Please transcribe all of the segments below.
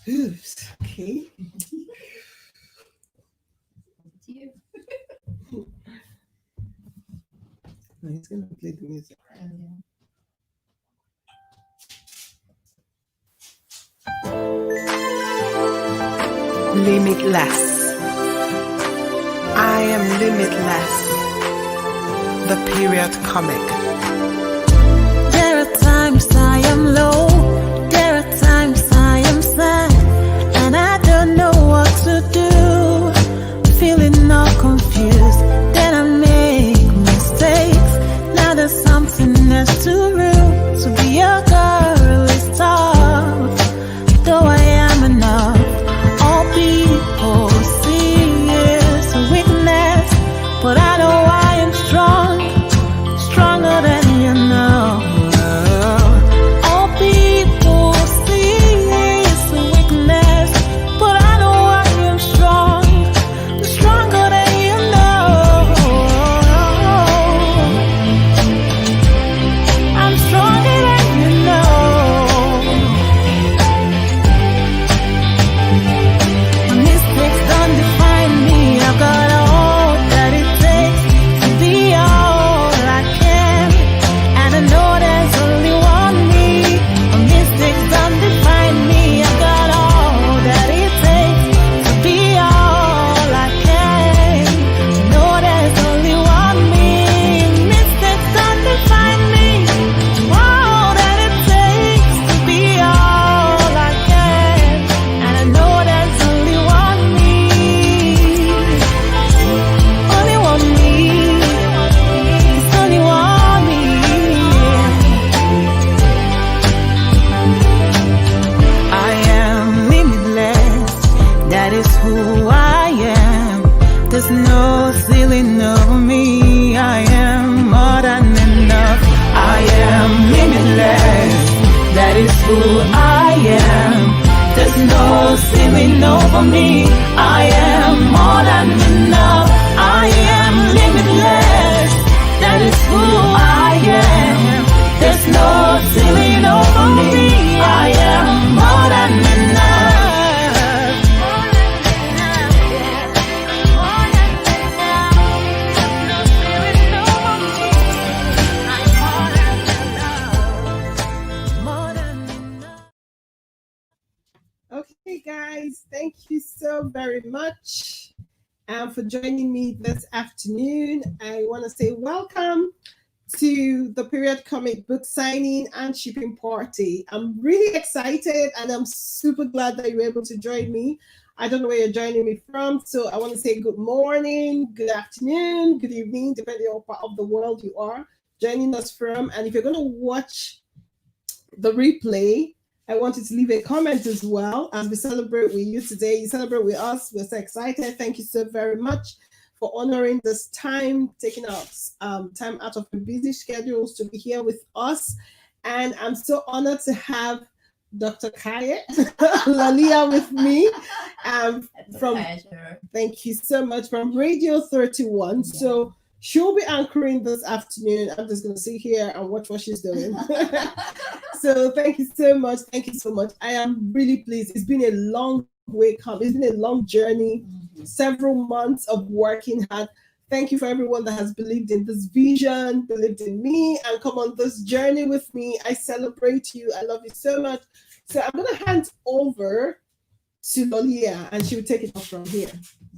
Oops. Okay. You. No, he's gonna play the music. Yeah. Limitless. I am limitless. The period comic. There are times I am low, there are times I am sad, and I don't know what to do. Feeling all confused, then I make mistakes. Now there's something else to rule. To be a girl is tough, though I am enough. All people see is a weakness, but I know I am strong, stronger than you know. All people see is a weakness, but I know I am strong, stronger than you know. I'm stronger than you know. My mistakes don't define me. I've got all that it takes to be all I can, and I know there's only one me. My mistakes don't define me. I've got all that it takes to be all I can. I know there's only one me. Mistakes don't define me. All that it takes to be all I can, and I know there's only one me. Only one me. It's only one me. I am limitless. That is who I am. There's no ceiling over me. I am more than enough. I am limitless. That is who I am. There's no ceiling over me. I am more than enough. I am limitless. That is who I am. There's no ceiling over me. I am more than enough. More than enough. Okay, guys, thank you so very much for joining me this afternoon. I want to say welcome to the period comic book signing and shipping party. I'm really excited and I'm super glad that you were able to join me. I don't know where you're joining me from, so I want to say good morning, good afternoon, good evening, depending on what part of the world you are joining us from. And if you're going to watch the replay, I want you to leave a comment as well as we celebrate with you today. You celebrate with us. We're so excited. Thank you so very much for honoring this time, taking out time out of your busy schedules to be here with us. And I'm so honored to have Dr. Kaya Lalia with me. It's a From pleasure. Thank you so much from Radio 31. Yeah. So she'll be anchoring this afternoon. I'm just going to sit here and watch what she's doing. So thank you so much. Thank you so much. I am really pleased. It's been a long way come. It's been a long journey, several months of working hard. Thank you for everyone that has believed in this vision, believed in me, and come on this journey with me. I celebrate you. I love you so much. So I'm going to hand over to Lolia and she will take it off from here.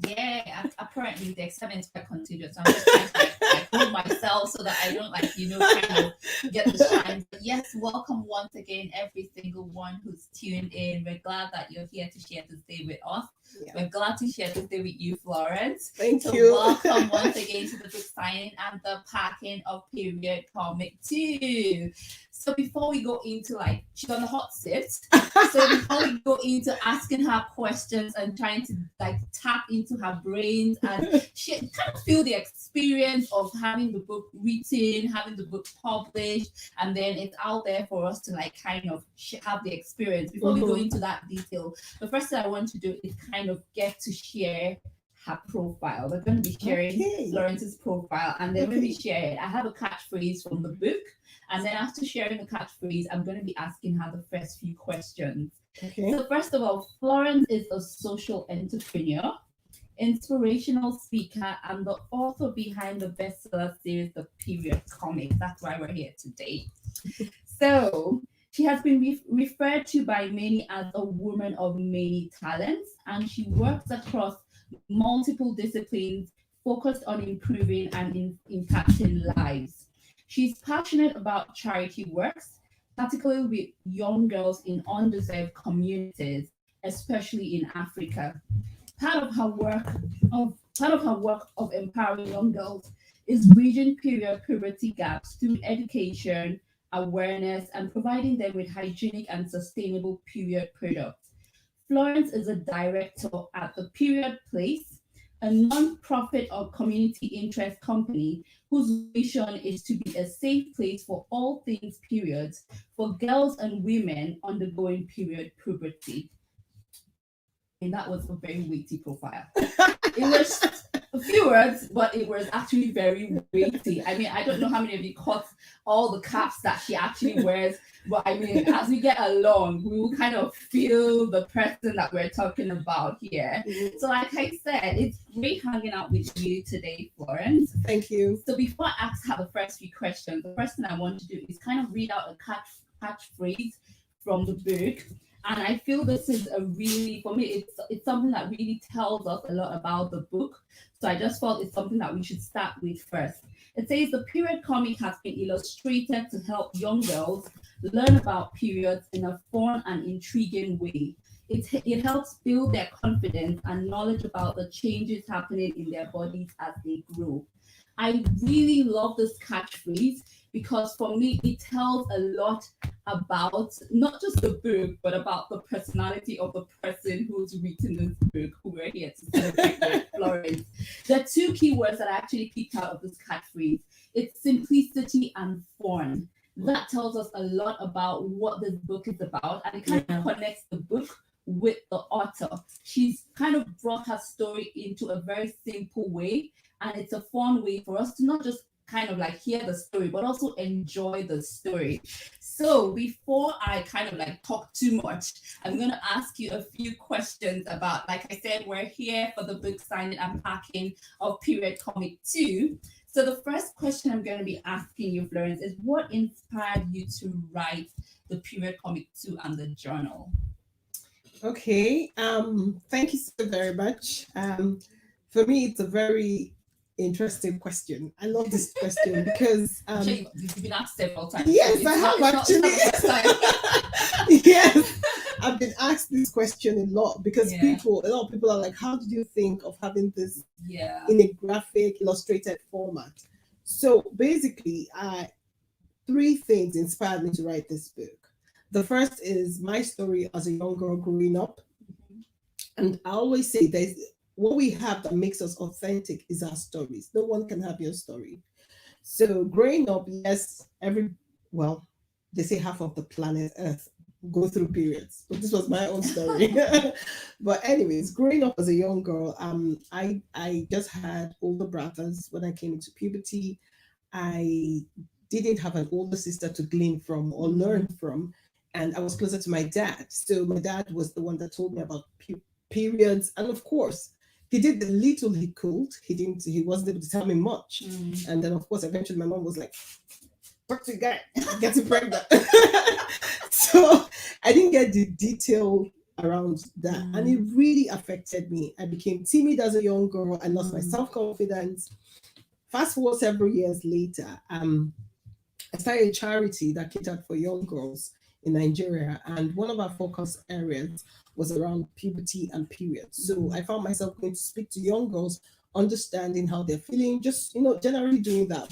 Yeah, apparently the excitement is quite contagious. I'm just trying to like hold myself so that I don't kind of get the shine. But yes, welcome once again, every single one who's tuned in. We're glad that you're here to share this day with us. Yeah. We're glad to share this day with you, Florence. Thank So you. welcome once again to the book signing and the packing of Period Comic 2. So before we go into she's on the hot seat. So before we go into asking her questions and trying to tap into her brains and she kind of feel the experience of having the book written, having the book published, and then it's out there for us to kind of have the experience. Before we go into that detail, the first thing I want to do is kind of get to share her profile. We're going to be sharing Florence's profile, and then when we share it, I have a catchphrase from the book. And then after sharing the catchphrase, I'm going to be asking her the first few questions. Okay. So first of all, Florence is a social entrepreneur, inspirational speaker, and the author behind the bestseller series, The Period Comics. That's why we're here today. So she has been referred to by many as a woman of many talents, and she works across multiple disciplines focused on improving and impacting lives. She's passionate about charity works, particularly with young girls in underserved communities, especially in Africa. Part of her work of empowering young girls is bridging period puberty gaps through education, awareness, and providing them with hygienic and sustainable period products. Florence is a director at the Period Place, a non-profit or community interest company whose mission is to be a safe place for all things periods for girls and women undergoing period puberty. And that was a very weighty profile. It was a few words, but it was actually very weighty. I mean, I don't know how many of you caught all the caps that she actually wears, but I mean, as we get along, we will kind of feel the person that we're talking about here. So, like I said, it's great hanging out with you today, Florence. Thank you. So, before I ask her the first few questions, the first thing I want to do is kind of read out a catchphrase from the book. And I feel this is a really, for me, it's something that really tells us a lot about the book. So I just felt it's something that we should start with first. It says the period comic has been illustrated to help young girls learn about periods in a fun and intriguing way. It helps build their confidence and knowledge about the changes happening in their bodies as they grow. I really love this catchphrase because for me, it tells a lot about not just the book, but about the personality of the person who's written this book, who we're here to celebrate with Florence. There are two key words that I actually picked out of this catchphrase. It's simplicity and fun. That tells us a lot about what this book is about, and it kind of connects the book with the author. She's kind of brought her story into a very simple way, and it's a fun way for us to not just kind of like hear the story, but also enjoy the story. So before I kind of like talk too much, I'm going to ask you a few questions about, like I said, we're here for the book signing and packing of Period Comic 2. So the first question I'm going to be asking you, Florence, is what inspired you to write the Period Comic 2 and the journal? Okay. Thank you so very much. For me, it's a very interesting question. I love this question because you've been asked several times. Yes, so I have actually. Yes, I've been asked this question a lot because a lot of people are like, "How did you think of having this in a graphic, illustrated format?" So basically, three things inspired me to write this book. The first is my story as a young girl growing up, and I always say there's what we have that makes us authentic is our stories. No one can have your story. So growing up, yes, they say half of the planet Earth go through periods. So this was my own story. But anyways, growing up as a young girl, I just had older brothers when I came into puberty. I didn't have an older sister to glean from or learn from, and I was closer to my dad. So my dad was the one that told me about periods, and of course, he did the little he could. He wasn't able to tell me much. And then of course, eventually my mom was like, talk to the guy, get him pregnant. So I didn't get the detail around that. And it really affected me. I became timid as a young girl. I lost my self-confidence. Fast forward several years later, I started a charity that catered for young girls in Nigeria, and one of our focus areas was around puberty and periods. So I found myself going to speak to young girls, understanding how they're feeling, just generally doing that.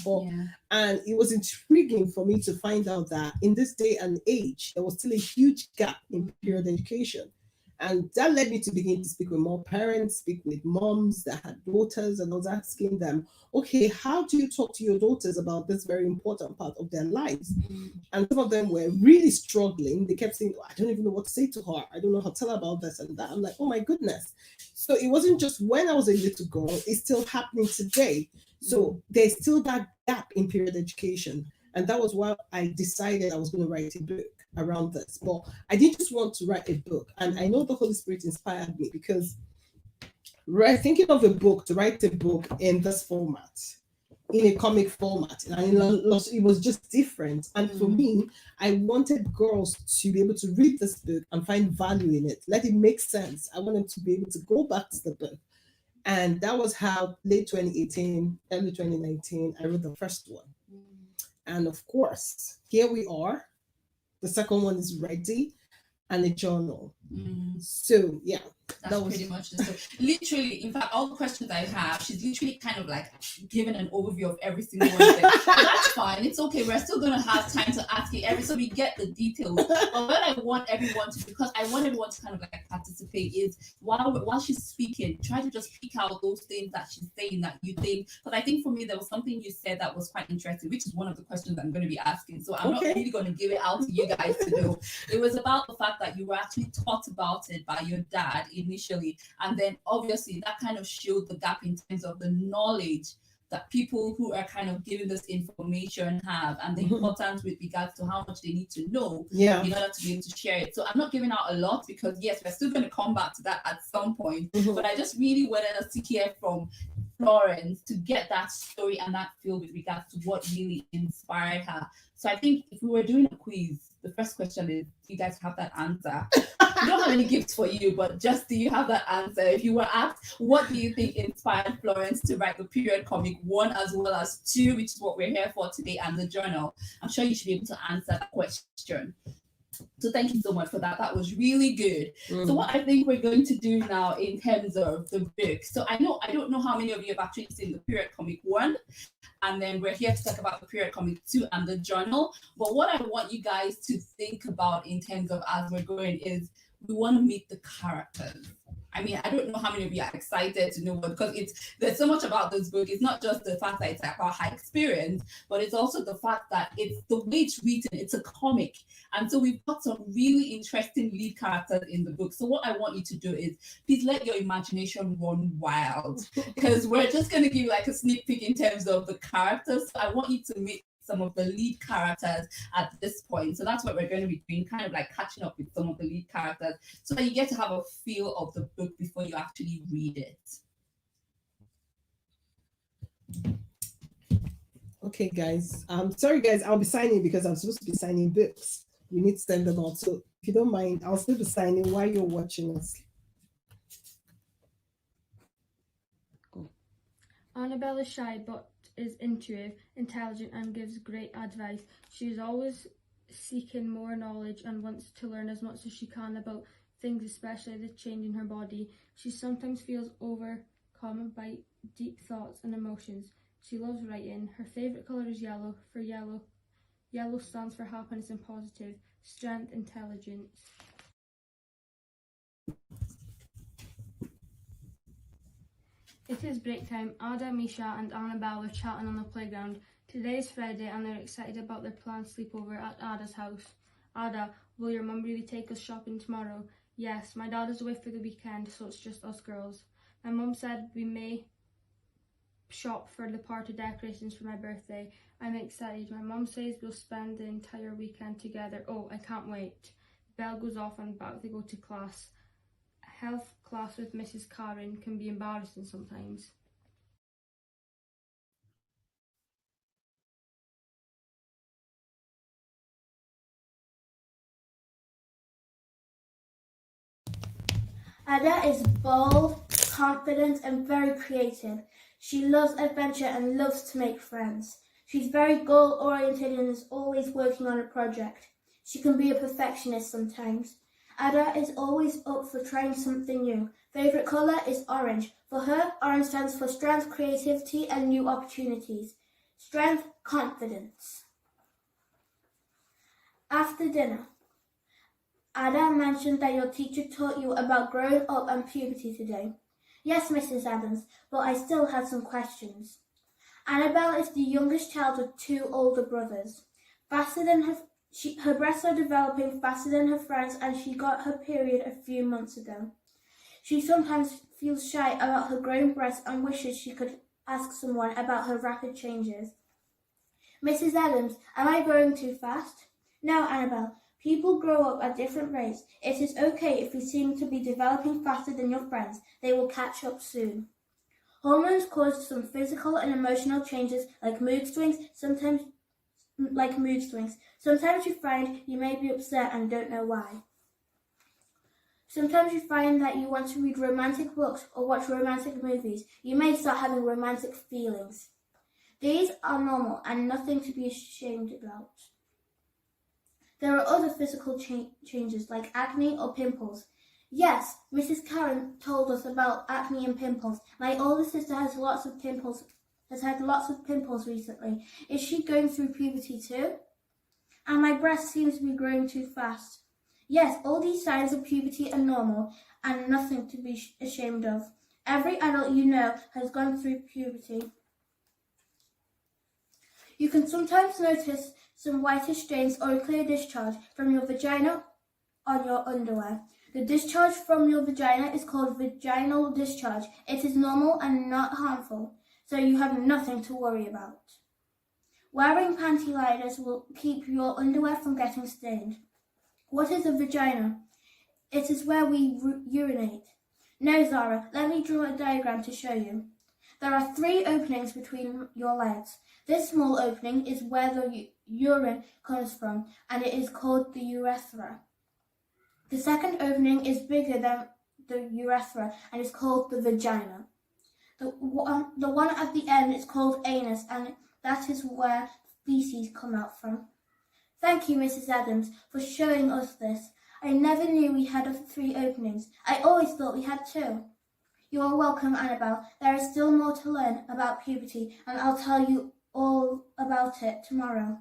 And it was intriguing for me to find out that in this day and age, there was still a huge gap in period education. And that led me to begin to speak with more parents, speak with moms that had daughters, and I was asking them, okay, how do you talk to your daughters about this very important part of their lives? And some of them were really struggling. They kept saying, I don't even know what to say to her. I don't know how to tell her about this and that. I'm like, oh my goodness. So it wasn't just when I was a little girl, it's still happening today. So there's still that gap in period education. And that was why I decided I was going to write a book. around this. But I didn't just want to write a book. And I know the Holy Spirit inspired me because thinking of a book, to write a book in this format, in a comic format, and it was just different. And for me, I wanted girls to be able to read this book and find value in it, let it make sense. I wanted to be able to go back to the book. And that was how late 2018, early 2019, I wrote the first one. And of course, here we are. The second one is ready, and a journal. So yeah, that's pretty much the story. Literally, in fact, all the questions I have, she's literally kind of like given an overview of every single one of them. But that's fine. It's okay. We're still gonna have time to ask you every, so we get the details. But what I want everyone to, because I want everyone to kind of like participate, is while she's speaking, try to just pick out those things that she's saying that you think. Because I think for me, there was something you said that was quite interesting, which is one of the questions I'm going to be asking. So I'm not really going to give it out to you guys to know. It was about the fact that you were actually taught about it by your dad initially, and then obviously that kind of showed the gap in terms of the knowledge that people who are kind of giving this information have, and the importance with regards to how much they need to know in order to be able to share it. So I'm not giving out a lot because yes, we're still going to come back to that at some point, but I just really wanted us to hear from Florence to get that story and that feel with regards to what really inspired her. So I think if we were doing a quiz, the first question is, do you guys have that answer? We don't have any gifts for you, but just do you have that answer? If you were asked, what do you think inspired Florence to write the period comic 1 as well as 2, which is what we're here for today, and the journal? I'm sure you should be able to answer that question. So thank you so much for that. That was really good. So what I think we're going to do now in terms of the book. So I don't know how many of you have actually seen the period comic 1, and then we're here to talk about the period comic 2 and the journal. But what I want you guys to think about in terms of as we're going is we want to meet the characters. I mean, I don't know how many of you are excited to know what, because there's so much about this book. It's not just the fact that it's about high experience, but it's also the fact that it's the way it's written. It's a comic. And so we've got some really interesting lead characters in the book. So what I want you to do is please let your imagination run wild, because we're just going to give you like a sneak peek in terms of the characters. So I want you to meet some of the lead characters at this point. So that's what we're going to be doing, kind of like catching up with some of the lead characters so that you get to have a feel of the book before you actually read it. Okay, guys. Sorry, guys. I'll be signing because I'm supposed to be signing books. We need to send them out. So if you don't mind, I'll still be signing while you're watching us. Annabelle is shy but is intuitive, intelligent and gives great advice. She is always seeking more knowledge and wants to learn as much as she can about things, especially the change in her body. She sometimes feels overcome by deep thoughts and emotions. She loves writing. Her favourite colour is yellow. For yellow stands for happiness and positive, strength, intelligence. It is break time. Ada, Misha and Annabelle were chatting on the playground. Today is Friday and they're excited about their planned sleepover at Ada's house. Ada, will your mum really take us shopping tomorrow? Yes, my dad is away for the weekend, so it's just us girls. My mum said we may shop for the party decorations for my birthday. I'm excited. My mum says we'll spend the entire weekend together. Oh, I can't wait. Bell goes off and back they go to class. Health class with Mrs. Karen can be embarrassing sometimes. Ada is bold, confident and very creative. She loves adventure and loves to make friends. She's very goal-oriented and is always working on a project. She can be a perfectionist sometimes. Ada is always up for trying something new. Favourite colour is orange. For her, orange stands for strength, creativity and new opportunities. Strength, confidence. After dinner, Ada mentioned that your teacher taught you about growing up and puberty today. Yes, Mrs. Adams, but I still had some questions. Annabelle is the youngest child with 2 older brothers. Her breasts are developing faster than her friends and she got her period a few months ago. She sometimes feels shy about her growing breasts and wishes she could ask someone about her rapid changes. Mrs. Adams, am I growing too fast? No, Annabelle. People grow up at different rates. It is okay if you seem to be developing faster than your friends. They will catch up soon. Hormones cause some physical and emotional changes like mood swings. Sometimes you find you may be upset and don't know why. Sometimes you find that you want to read romantic books or watch romantic movies. You may start having romantic feelings. These are normal and nothing to be ashamed about. There are other physical changes like acne or pimples. Yes, Mrs. Karen told us about acne and pimples. My older sister has had lots of pimples recently. Is she going through puberty too? And my breast seems to be growing too fast. Yes, all these signs of puberty are normal and nothing to be ashamed of. Every adult you know has gone through puberty. You can sometimes notice some whitish stains or a clear discharge from your vagina on your underwear. The discharge from your vagina is called vaginal discharge. It is normal and not harmful, so you have nothing to worry about. Wearing panty liners will keep your underwear from getting stained. What is a vagina? It is where we urinate. No, Zara, let me draw a diagram to show you. There are 3 openings between your legs. This small opening is where the urine comes from, and it is called the urethra. The second opening is bigger than the urethra and is called the vagina. The one at the end is called anus, and that is where feces come out from. Thank you, Mrs. Adams, for showing us this. I never knew we had 3 openings. I always thought we had 2. You are welcome, Annabelle. There is still more to learn about puberty, and I'll tell you all about it tomorrow.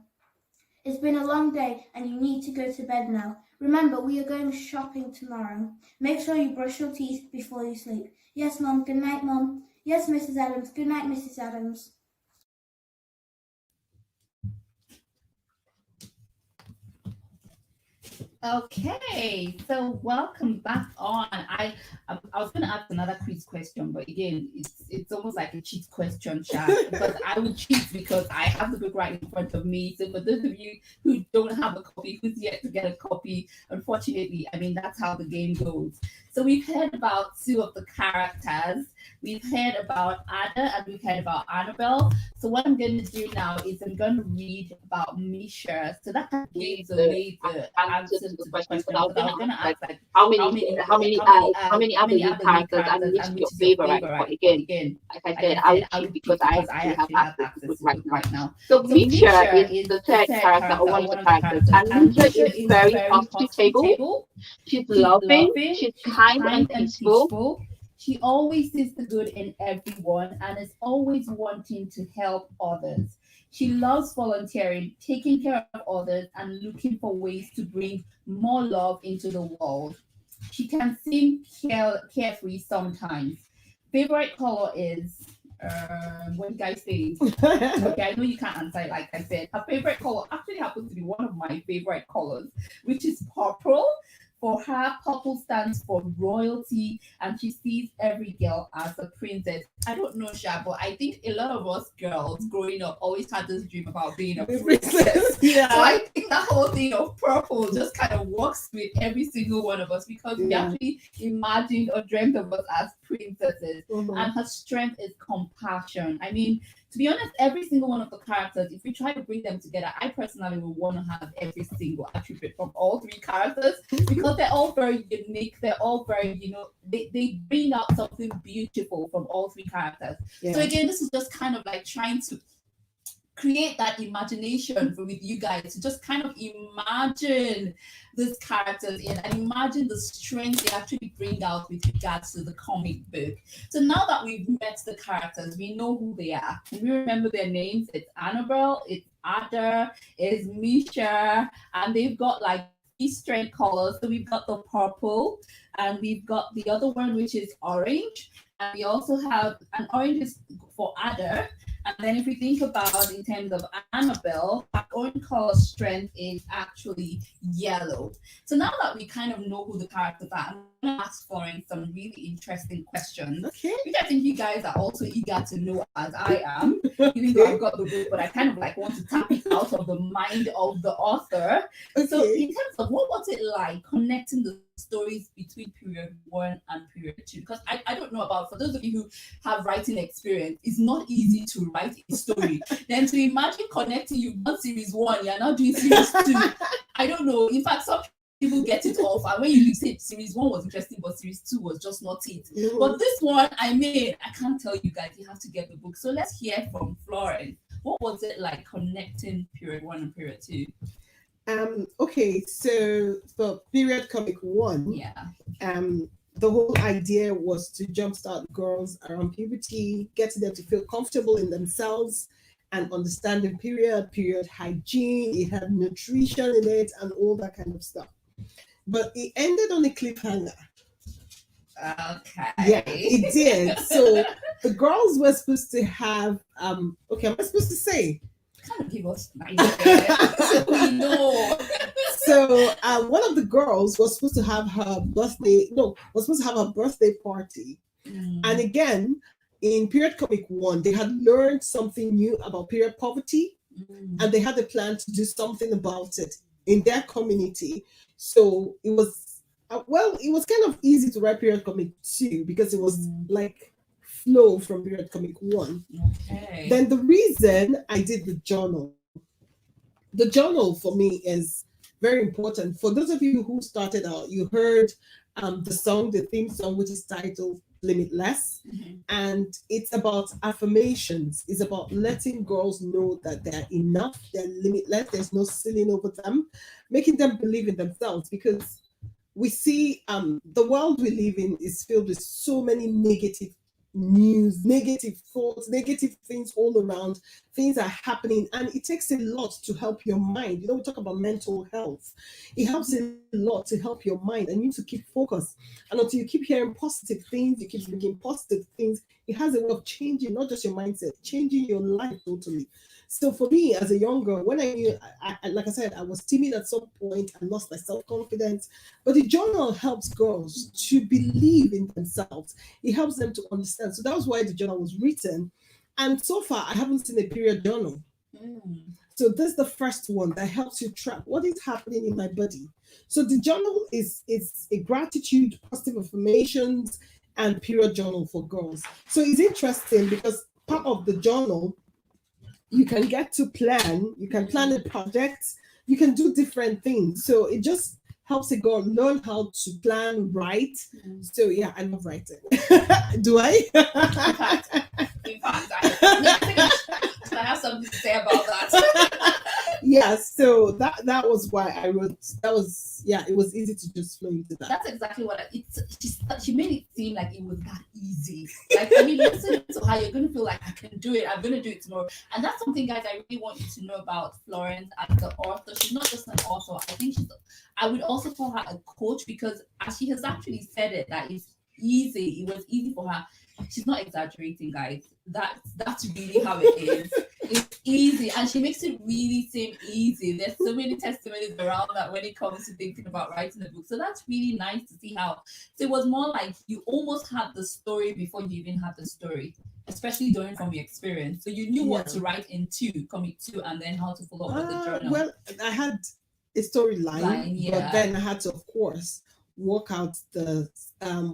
It's been a long day, and you need to go to bed now. Remember, we are going shopping tomorrow. Make sure you brush your teeth before you sleep. Yes, Mum. Good night, Mum. Yes, Mrs. Adams. Good night, Mrs. Adams. Okay, so welcome back on. I was going to ask another quiz question, but again, it's almost like a cheat question, Sha, because I will cheat because I have the book right in front of me. So for those of you who don't have a copy, who's yet to get a copy, unfortunately, I mean, that's how the game goes. So we've heard about 2 of the characters. We've heard about Ada and we've heard about Annabelle. So what I'm going to do now is I'm going to read about Misha. So that gives away the answer to the question. But I was going to ask like how many other characters and which is your favorite. But again, like I said, I'll choose because I actually have access to it right now. So Misha is the third character or one of the characters, and Misha is very hospitable. She's loving. She's kind and peaceful. She always sees the good in everyone and is always wanting to help others. She loves volunteering, taking care of others, and looking for ways to bring more love into the world. She can seem carefree sometimes. Favorite color is what you guys say? Okay, I know you can't answer it like I said. Her favorite color actually happens to be one of my favorite colors, which is purple. For her, purple stands for royalty, and she sees every girl as a princess. I don't know, Sha, but I think a lot of us girls growing up always had this dream about being a princess. Yeah. So I think that whole thing of purple just kind of works with every single one of us because we actually imagined or dreamt of us as princesses. And her strength is compassion. I mean, to be honest, every single one of the characters, if we try to bring them together, I personally would want to have every single attribute from all 3 characters because they're all very unique. They're all very, they bring out something beautiful from all 3 characters. So again, this is just kind of like trying to create that imagination with you guys to just kind of imagine these characters in and imagine the strength they actually bring out with regards to the comic book. So now that we've met the characters, we know who they are. Can we remember their names? It's Annabelle, it's Ada, it's Misha, and they've got like 3 strength colors. So we've got the purple, and we've got the other one which is orange, and we also have an orange is for Ada. And then if we think about in terms of Annabelle, her own color strength is actually yellow. So now that we kind of know who the characters are, I'm going to ask Florence some really interesting questions, Okay. which I think you guys are also eager to know as I am, even though I've got the book, but I kind of like want to tap it out of the mind of the author. So Okay. in terms of what was it like connecting the stories between period 1 and period 2? Because I don't know about, for those of you who have writing experience, it's not easy to write a story. Then to imagine connecting, you've done series 1, you're now doing series 2. I don't know. In fact, some people get it off, and when you say series 1 was interesting, but series 2 was just not it. Mhm. But this one, I can't tell you guys, you have to get the book. So let's hear from Florence. What was it like connecting period 1 and period 2? Okay, so for period comic 1, Yeah. the whole idea was to jumpstart girls around puberty, getting them to feel comfortable in themselves and understanding period hygiene. It had nutrition in it and all that kind of stuff. But it ended on a cliffhanger. Okay. Yeah, it did. So the girls were supposed to have okay, am I supposed to say? Kind of give us an idea so we know. So one of the girls was supposed to have her birthday party. And again, in period comic 1, they had learned something new about period poverty, and they had a plan to do something about it in their community. So it was it was kind of easy to write period comic 2 because it was like flow from period comic 1. Okay. Then the reason I did the journal for me is very important. For those of you who started out, you heard the theme song, which is titled Limitless. And it's about affirmations. It's about letting girls know that they're enough, they're limitless, there's no ceiling over them, making them believe in themselves, because we see the world we live in is filled with so many negative news, negative thoughts, negative things all around. Things are happening, and it takes a lot to help your mind. You know, we talk about mental health. It helps a lot to help your mind, and you need to keep focused. And until you keep hearing positive things, you keep thinking positive things, it has a way of changing not just your mindset, changing your life totally. So for me, as a young girl, when I knew, like I said, I was timid at some point, I lost my self-confidence. But the journal helps girls to believe in themselves. It helps them to understand. So that was why the journal was written. And so far, I haven't seen a period journal. So this is the first one that helps you track what is happening in my body. So the journal is a gratitude, positive affirmations, and period journal for girls. So it's interesting because part of the journal, you can get to plan, you can plan a project, you can do different things. So it just helps a girl learn how to plan, write. So yeah, I love writing. Do I? In fact, I have something to say about that. Yeah, so that was why I wrote. That was, yeah, it was easy to just flow into that. That's exactly what she made it seem like it was that easy. Like, I mean, listen to her, you're going to feel like I can do it. I'm going to do it tomorrow. And that's something, guys, I really want you to know about Florence as the author. She's not just an author. I think I would also call her a coach, because as she has actually said it, that it's easy. It was easy for her. She's not exaggerating, guys. That's really how it is. It's easy, and she makes it really seem easy. There's so many testimonies around that when it comes to thinking about writing a book. So that's really nice to see how. So it was more like you almost had the story before you even had the story, especially during from your experience. So you knew what to write in comic 2, and then how to follow up with the journal. Well, I had a storyline, but then I had to, of course, work out the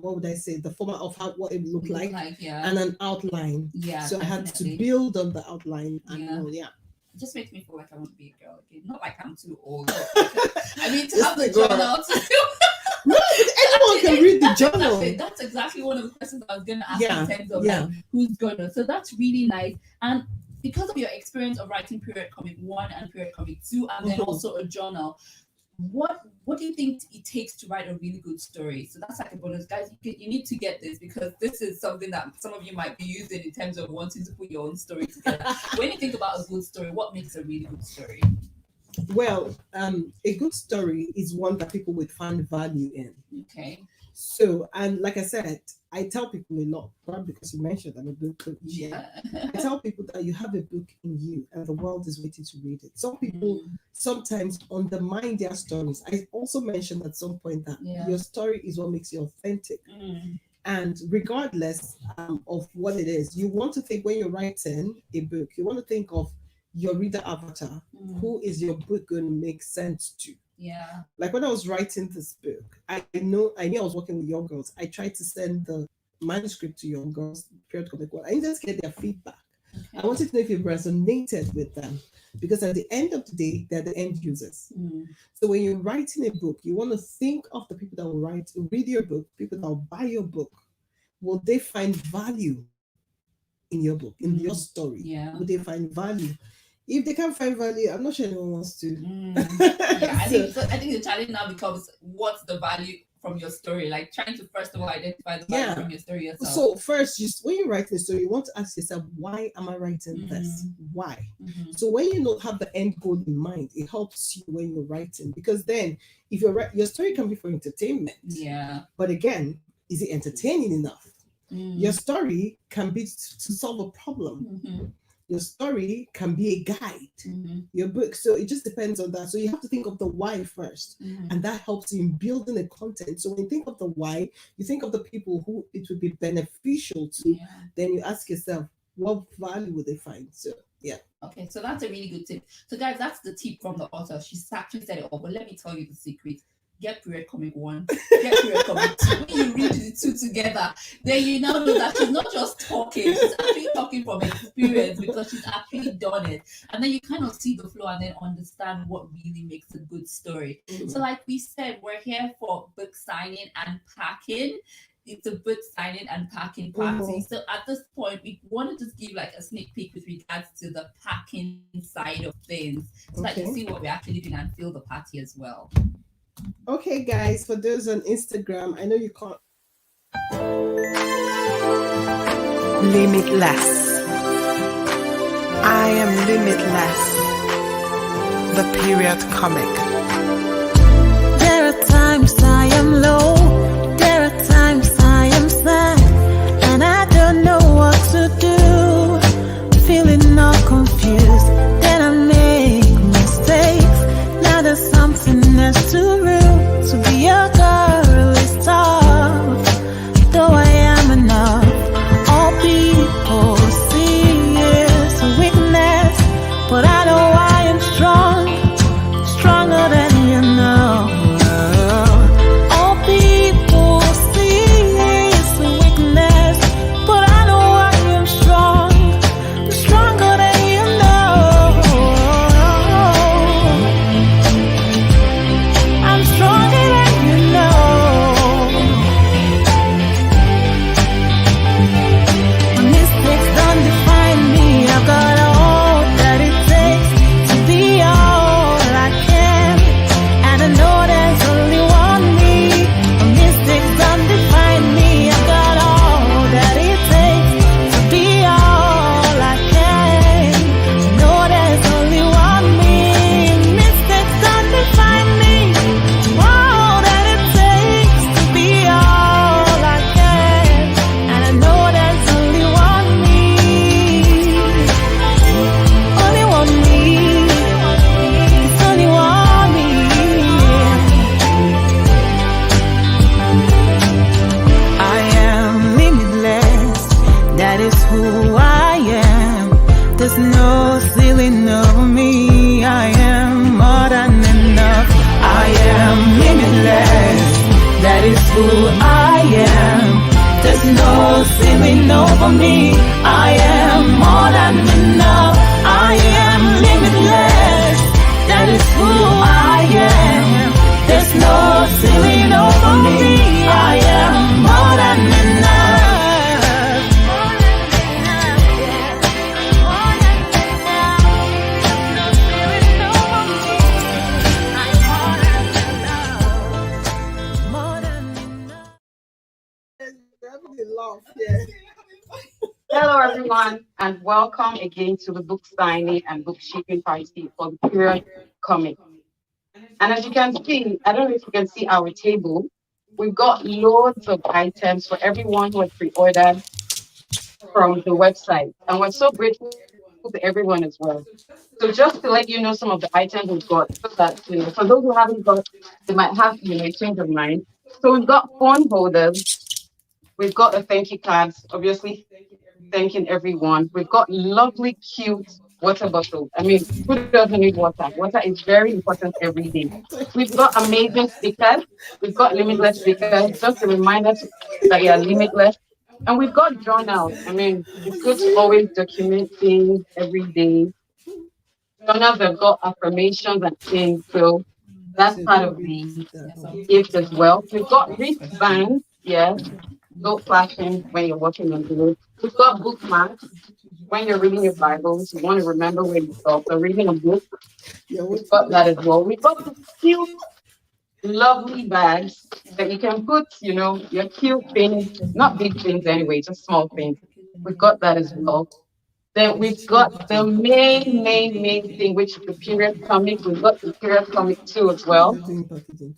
what would I say, the format of what it would look like, and an outline. So I had to build on the outline, and it just makes me feel like I want to be a girl again. Not like I'm too old. I mean, to have the journal. No, but anyone can read the journal. That's exactly one of the questions I was going to ask in terms of like, who's gonna. So that's really nice. And because of your experience of writing period comic 1 and period comic 2, and then also a journal, what do you think it takes to write a really good story? So that's like a bonus, guys. You need to get this, because this is something that some of you might be using in terms of wanting to put your own story together. When you think about a good story, what makes a really good story? Well, a good story is one that people would find value in. Okay. So, and like I said, I tell people a lot, probably because you mentioned I'm a book coach. Yeah. I tell people that you have a book in you and the world is waiting to read it. Some people sometimes undermine their stories. I also mentioned at some point that your story is what makes you authentic. And regardless of what it is, you want to think when you're writing a book, you want to think of your reader avatar. Who is your book going to make sense to? Yeah. Like when I was writing this book, I knew I was working with young girls. I tried to send the manuscript to young girls, period comic one. I needed to get their feedback. I wanted to know if it resonated with them, because at the end of the day, they're the end users. So when you're writing a book, you want to think of the people that will read your book, people that will buy your book. Will they find value in your book, in your story? Yeah. Will they find value? If they can't find value, I'm not sure anyone wants to. Yeah, I think the challenge now becomes what's the value from your story, like trying to first of all identify the value from your story yourself. So first, when you write the story, you want to ask yourself, why am I writing this? Why? So when you don't have the end goal in mind, it helps you when you're writing, because then if your story can be for entertainment, but again, is it entertaining enough? Your story can be to solve a problem. Your story can be a guide, your book. So it just depends on that. So you have to think of the why first, and that helps you in building the content. So when you think of the why, you think of the people who it would be beneficial to. Then you ask yourself, what value would they find? So okay, so that's a really good tip. So guys, that's the tip from the author. She's actually said it all, but let me tell you the secret. Get period comic 1, get period comic 2. When you read the two together, then you now know that she's not just talking, she's actually talking from experience, because she's actually done it. And then you kind of see the flow and then understand what really makes a good story. So like we said, we're here for book signing and packing. It's a book signing and packing party. So at this point, we want to just give like a sneak peek with regards to the packing side of things, so that you see what we're actually doing and feel the party as well. Okay, guys, for those on Instagram, I know you can't. Limitless. I am limitless. The period comic. There are times I am low, there are times I am sad, and I don't know what to do, feeling all confused, then I make mistakes. Now there's something else to rule, to be a girl is tough, though I am enough. All people see is a weakness, but I know I am strong, stronger than you know. All people see is a weakness, but I know I am strong, stronger than you know. I'm stronger than you know. My mistakes don't define me. I've got all that it takes to be all I can, and I know there's only one me. My mistakes don't define me. I've got all that it takes to be all I can. I know there's only one me. Mistakes don't define me. All that it takes to be all I can, and I know there's only one me. Only one me. It's only one me. I am limitless. That is who I am. There's no ceiling over me. I am more than enough. I am limitless. That is who I am. There's no ceiling over me. I am more than enough. I am limitless. That is who I am. There's no ceiling over me. I am more than enough. More than enough. Definitely love. Yeah. Hello, everyone, and welcome again to the book signing and book shipping party for the period comic. And as you can see, I don't know if you can see our table. We've got loads of items for everyone who has pre-ordered from the website. And we're so grateful to everyone as well. So just to let you know some of the items we've got, so that, for those who haven't got, they might have, a change of mind. So we've got phone holders, we've got the thank you cards, obviously thanking everyone. We've got lovely, cute water bottles. I mean, who doesn't need water? Water is very important every day. We've got amazing speakers. We've got limitless speakers, just a reminder that you're limitless. And we've got journals. I mean, it's good to always document things every day. Journals have got affirmations and things. So that's part of the gift as well. We've got wristbands, yes, no flashing when you're walking on the road. We've got bookmarks when you're reading your Bibles. You want to remember where you stopped. So reading a book, we've got that as well. We've got the cute, lovely bags that you can put, your cute things, not big things anyway, just small things. We've got that as well. Then we've got the main thing, which is the period comic. We've got the period comic too as well.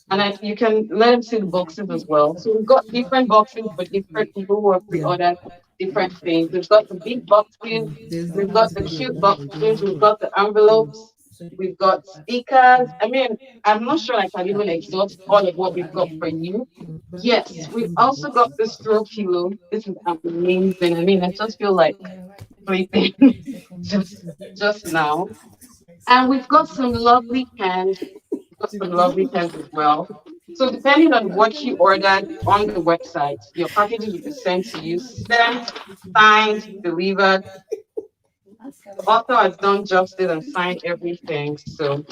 And you can let them see the boxes as well. So we've got different boxes for different people who have pre-ordered different things. We've got the big boxes, we've got the cute boxes, we've got the envelopes, we've got stickers. I mean, I'm not sure I can even exhaust all of what we've got for you. Yes, we've also got this throw pillow. This is amazing. I mean, I just feel like sleeping just now. And we've got some lovely pens. We've got some lovely pens as well. So depending on what you ordered on the website, your packages will be sent to you, sent, signed, delivered. The author has done justice and signed everything. So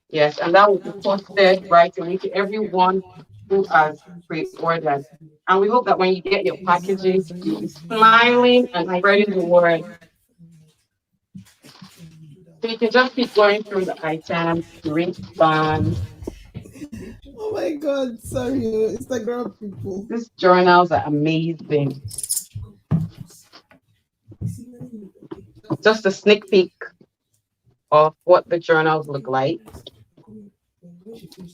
yes, and that will be posted right away to everyone who has pre-ordered. And we hope that when you get your packages, you'll be smiling and spreading the word. So you can just keep going through the items, wristbands. Oh my God, sorry, Instagram people. These journals are amazing. Just a sneak peek of what the journals look like.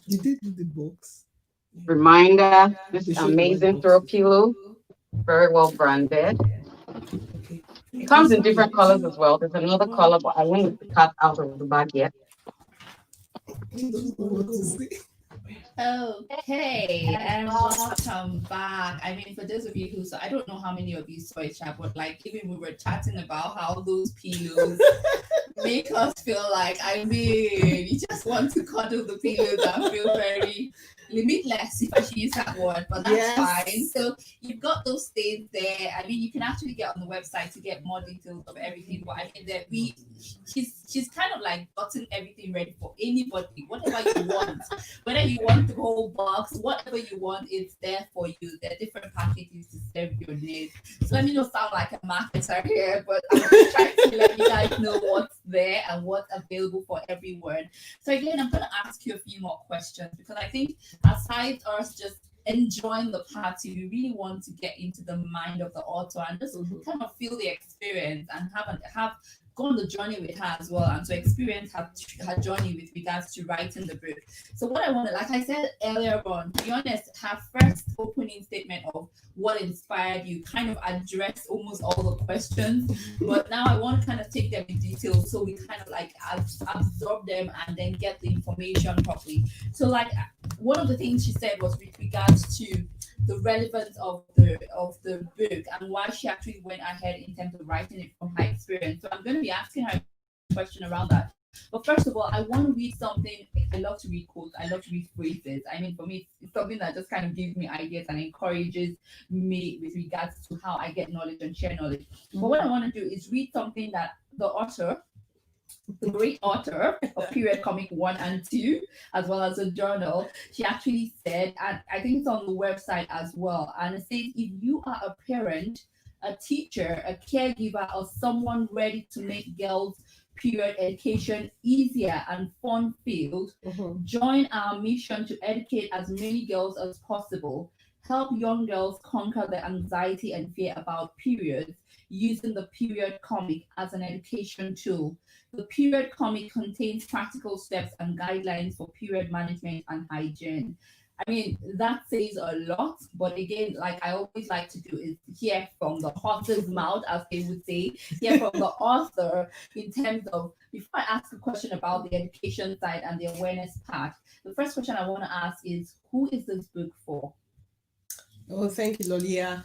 Did they do the box? Reminder, this is amazing throw pillow, very well branded. It comes in different colors as well. There's another color, but I won't cut out of the bag yet. Okay, and welcome back. I mean, for those of you who saw, I don't know how many of you saw it, but like even we were chatting about how those pillows make us feel like, I mean, you just want to cuddle the pillows and feel very limitless, if I should use that word, but that's fine. So you've got those things there. I mean, you can actually get on the website to get more details of everything, but I mean that she's kind of like gotten everything ready for anybody, whatever you want, whether you want the whole box, whatever you want, it's there for you. There are different packages to serve your needs. So let me not sound like a marketer here, but I'm just trying to let you guys know what's there and what's available for everyone. So again, I'm going to ask you a few more questions because I think aside us just enjoying the party, we really want to get into the mind of the author and just kind of feel the experience and have go on the journey with her as well, and to experience her journey with regards to writing the book. So what I wanted, like I said earlier on, to be honest, her first opening statement of what inspired you kind of addressed almost all the questions, but now I want to kind of take them in detail so we kind of like absorb them and then get the information properly. So like one of the things she said was with regards to the relevance of the book and why she actually went ahead in terms of writing it from her experience. So I'm going to be asking her a question around that. But first of all, I want to read something. I love to read quotes. I love to read phrases. I mean, for me, it's something that just kind of gives me ideas and encourages me with regards to how I get knowledge and share knowledge. But what I want to do is read something that the author, the great author of period comic 1 and 2, as well as a journal, she actually said, and I think it's on the website as well, and it says, if you are a parent, a teacher, a caregiver, or someone ready to make girls' period education easier and fun-filled, join our mission to educate as many girls as possible, help young girls conquer the anxiety and fear about periods using the period comic as an education tool. The period comic contains practical steps and guidelines for period management and hygiene. I mean, that says a lot, but again, like I always like to do is hear from the horse's mouth, as they would say, hear from the author in terms of, before I ask a question about the education side and the awareness part, the first question I want to ask is, who is this book for? Oh, thank you, Lolia.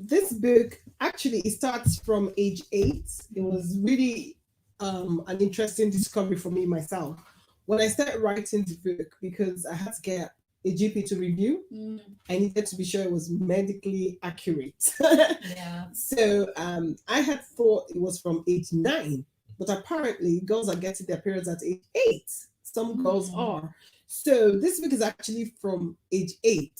This book actually it starts from age 8. It was really an interesting discovery for me myself when I started writing the book because I had to get a GP to review. I needed to be sure it was medically accurate. Yeah. So I had thought it was from age 9, but apparently girls are getting their periods at age 8. Some girls are. So this book is actually from age 8.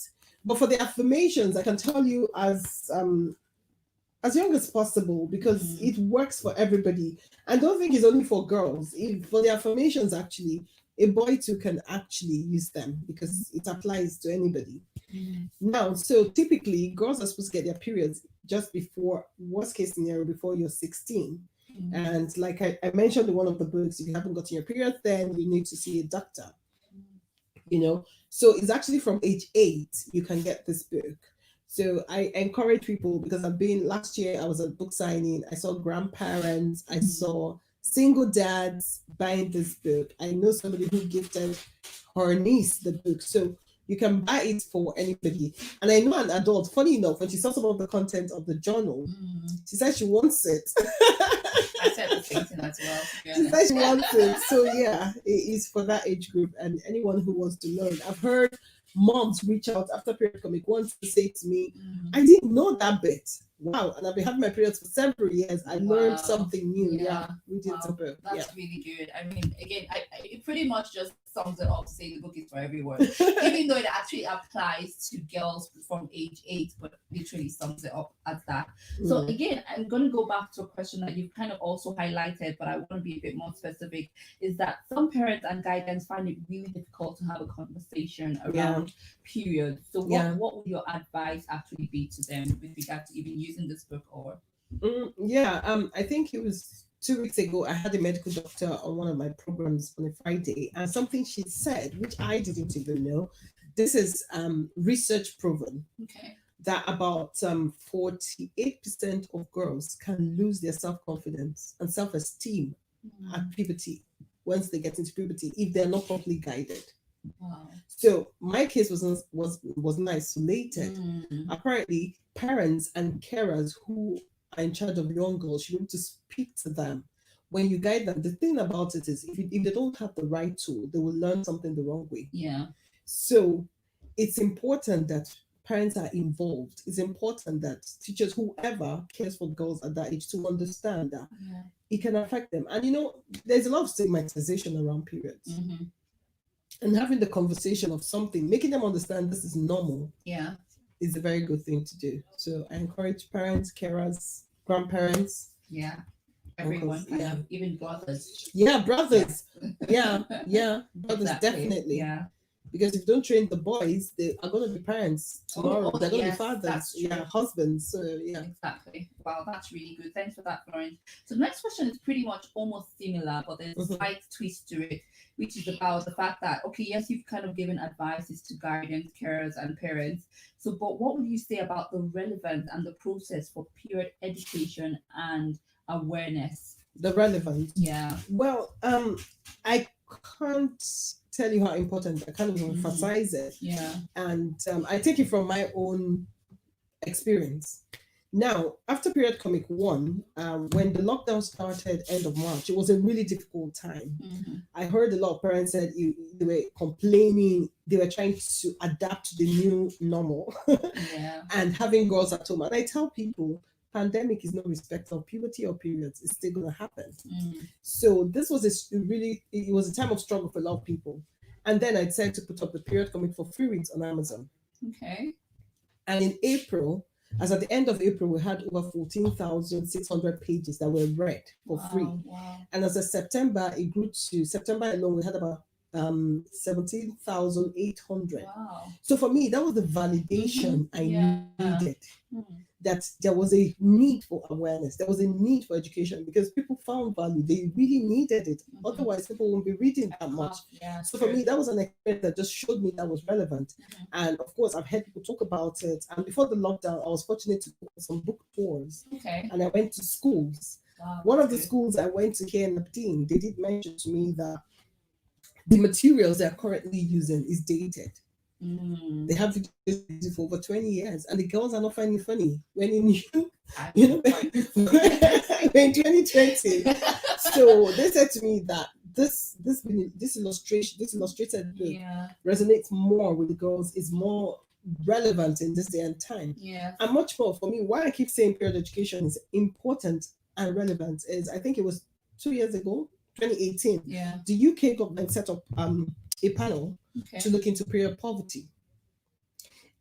But for the affirmations, I can tell you as young as possible because it works for everybody. And don't think it's only for girls. For the affirmations, actually, a boy too can actually use them because it applies to anybody. Now, so typically, girls are supposed to get their periods just before, worst case scenario, before you're 16. And like I mentioned in one of the books, if you haven't gotten your period, then you need to see a doctor. So it's actually from age 8 you can get this book. So I encourage people because last year I was at book signing, I saw grandparents, I saw single dads buying this book. I know somebody who gifted her niece the book, so you can buy it for anybody. And I know an adult, funny enough, when she saw some of the content of the journal, she said she wants it. I said the same thing as well. She said she wants it. So yeah, it is for that age group and anyone who wants to learn. I've heard moms reach out after period comic wants to say to me, I didn't know that bit. Wow. And I've been having my periods for several years. I learned something new. Yeah. We did the book. That's really good. I mean, again, it pretty much just sums it up to say the book is for everyone. Even though it actually applies to girls from age 8, but literally sums it up as that. So again, I'm going to go back to a question that you've kind of also highlighted, but I want to be a bit more specific, is that some parents and guidance find it really difficult to have a conversation around periods. So what would your advice actually be to them with regard to even using this book? Or I think it was 2 weeks ago I had a medical doctor on one of my programs on a Friday, and something she said which I didn't even know, this is research proven, that about 48% of girls can lose their self-confidence and self-esteem at puberty, once they get into puberty, if they're not properly guided. wow. So my case wasn't isolated. Apparently, parents and carers who are in charge of young girls should be able to speak to them. When you guide them, the thing about it is, if they don't have the right tool, they will learn something the wrong way. Yeah. So it's important that parents are involved. It's important that teachers, whoever cares for girls at that age, to understand that it can affect them. And there's a lot of stigmatization around periods. And having the conversation of something, making them understand this is normal, is a very good thing to do. So I encourage parents, carers, grandparents, everyone, uncles, even brothers. Brothers, brothers, Exactly. definitely. Because if you don't train the boys, they are going to be parents tomorrow. They're going to be fathers, husbands. So Exactly. Wow, that's really good. Thanks for that, Florence. So the next question is pretty much almost similar, but there's a slight twist to it, which is about the fact that, okay, yes, you've kind of given advices to guardians, carers, and parents. So, but what would you say about the relevance and the process for period education and awareness? The relevance. Yeah. Well, I can't tell you how important. I can't even emphasize it. Yeah. And I take it from my own experience. Now, after period comic 1, when the lockdown started end of March, it was a really difficult time. I heard a lot of parents said they were complaining, they were trying to adapt to the new normal and having girls at home. And I tell people, pandemic is no respect of puberty or periods. It's still going to happen. So this was it was a time of struggle for a lot of people. And then I decided to put up the period comic for free reads on Amazon. Okay. And in April, as at the end of April, we had over 14,600 pages that were read for free. Wow. And as of September, it grew to September alone, we had about 17,800. Wow. So for me, that was the validation I needed. that there was a need for awareness, there was a need for education, because people found value, they really needed it. Otherwise, people won't be reading that much. Yeah, So for me, that was an experience that just showed me that was relevant. And of course, I've heard people talk about it. And before the lockdown, I was fortunate to go on some book tours. Okay. And I went to schools. Wow, One of the good. schools I went to here in Aberdeen, they did mention to me that the materials they're currently using is dated. They have been using it for over 20 years, and the girls are not finding it funny when in you know in 2020. So they said to me that this illustrated book resonates more with the girls, is more relevant in this day and time. Yeah. And much more for me, why I keep saying period education is important and relevant is, I think it was 2 years ago, 2018, the UK government set up a panel to look into period poverty.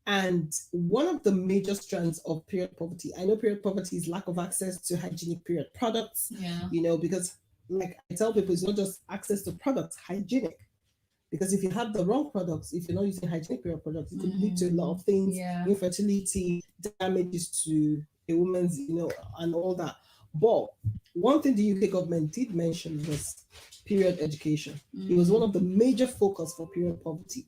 And one of the major strands of period poverty, I know period poverty is lack of access to hygienic period products, because like I tell people, it's not just access to products, hygienic. Because if you have the wrong products, if you're not using hygienic period products, it could lead to a lot of things, infertility, damages to a woman's, and all that. But one thing the UK government did mention was period education. It was one of the major focus for period poverty.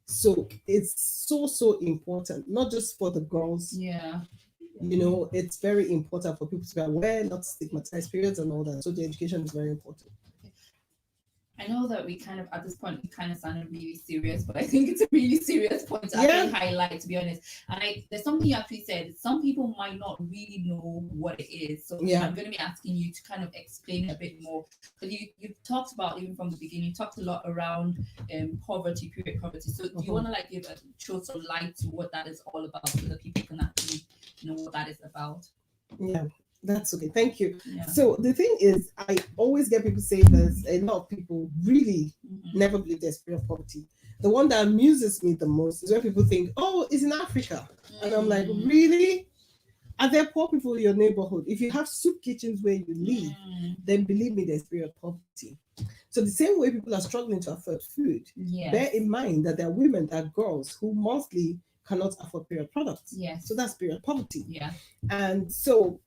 So it's so important, not just for the girls. It's very important for people to be aware, not stigmatize periods and all that. So the education is very important. I know that we kind of, at this point, we kind of sounded really serious, but I think it's a really serious point to actually highlight, to be honest. And there's something you actually said, some people might not really know what it is. So I'm going to be asking you to kind of explain a bit more. Because you've talked about, even from the beginning, you talked a lot around poverty, period poverty. So do you want to show some light to what that is all about, so that people can actually know what that is about? Yeah. That's okay. Thank you. So the thing is, I always get people say there's a lot of people really never believe there's period poverty. The one that amuses me the most is when people think, oh, it's in Africa. And I'm like, really? Are there poor people in your neighborhood? If you have soup kitchens where you live, then believe me, there's period poverty. So the same way people are struggling to afford food, bear in mind that there are women, there are girls who mostly cannot afford period products. So that's period poverty. And so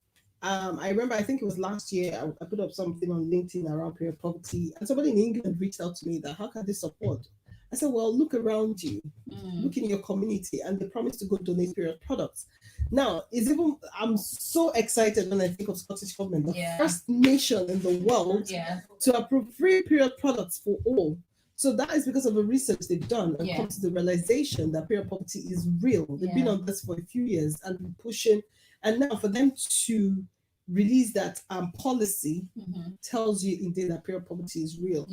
I remember, I think it was last year, I put up something on LinkedIn around period poverty, and somebody in England reached out to me that how can they support? I said, well, look around you, look in your community, and they promised to go donate period products. Now, I'm so excited when I think of Scottish government, the first nation in the world to approve free period products for all. So that is because of the research they've done and come to the realization that period poverty is real. They've been on this for a few years and been pushing. And now for them to release that policy tells you indeed that period poverty is real.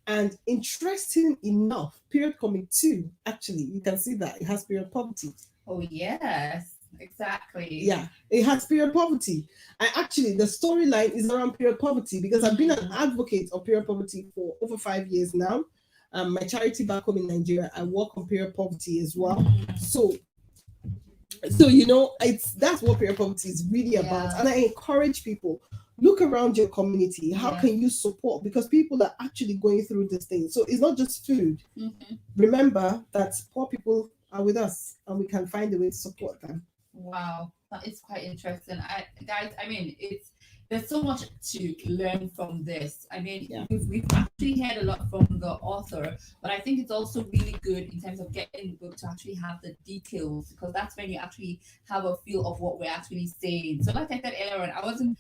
And interesting enough, period coming 2, actually, you can see that it has period poverty. Oh, yes, exactly. Yeah, it has period poverty. And actually, the storyline is around period poverty, because I've been an advocate of period poverty for over 5 years now. My charity back home in Nigeria, I work on period poverty as well. So that's what period poverty is really about. And I encourage people, look around your community. How can you support? Because people are actually going through this thing. So it's not just food. Remember that poor people are with us, and we can find a way to support them. Wow, that is quite interesting. There's so much to learn from this. I mean, we've actually heard a lot from the author, but I think it's also really good in terms of getting the book to actually have the details, because that's when you actually have a feel of what we're actually saying. So like I said earlier on, I wasn't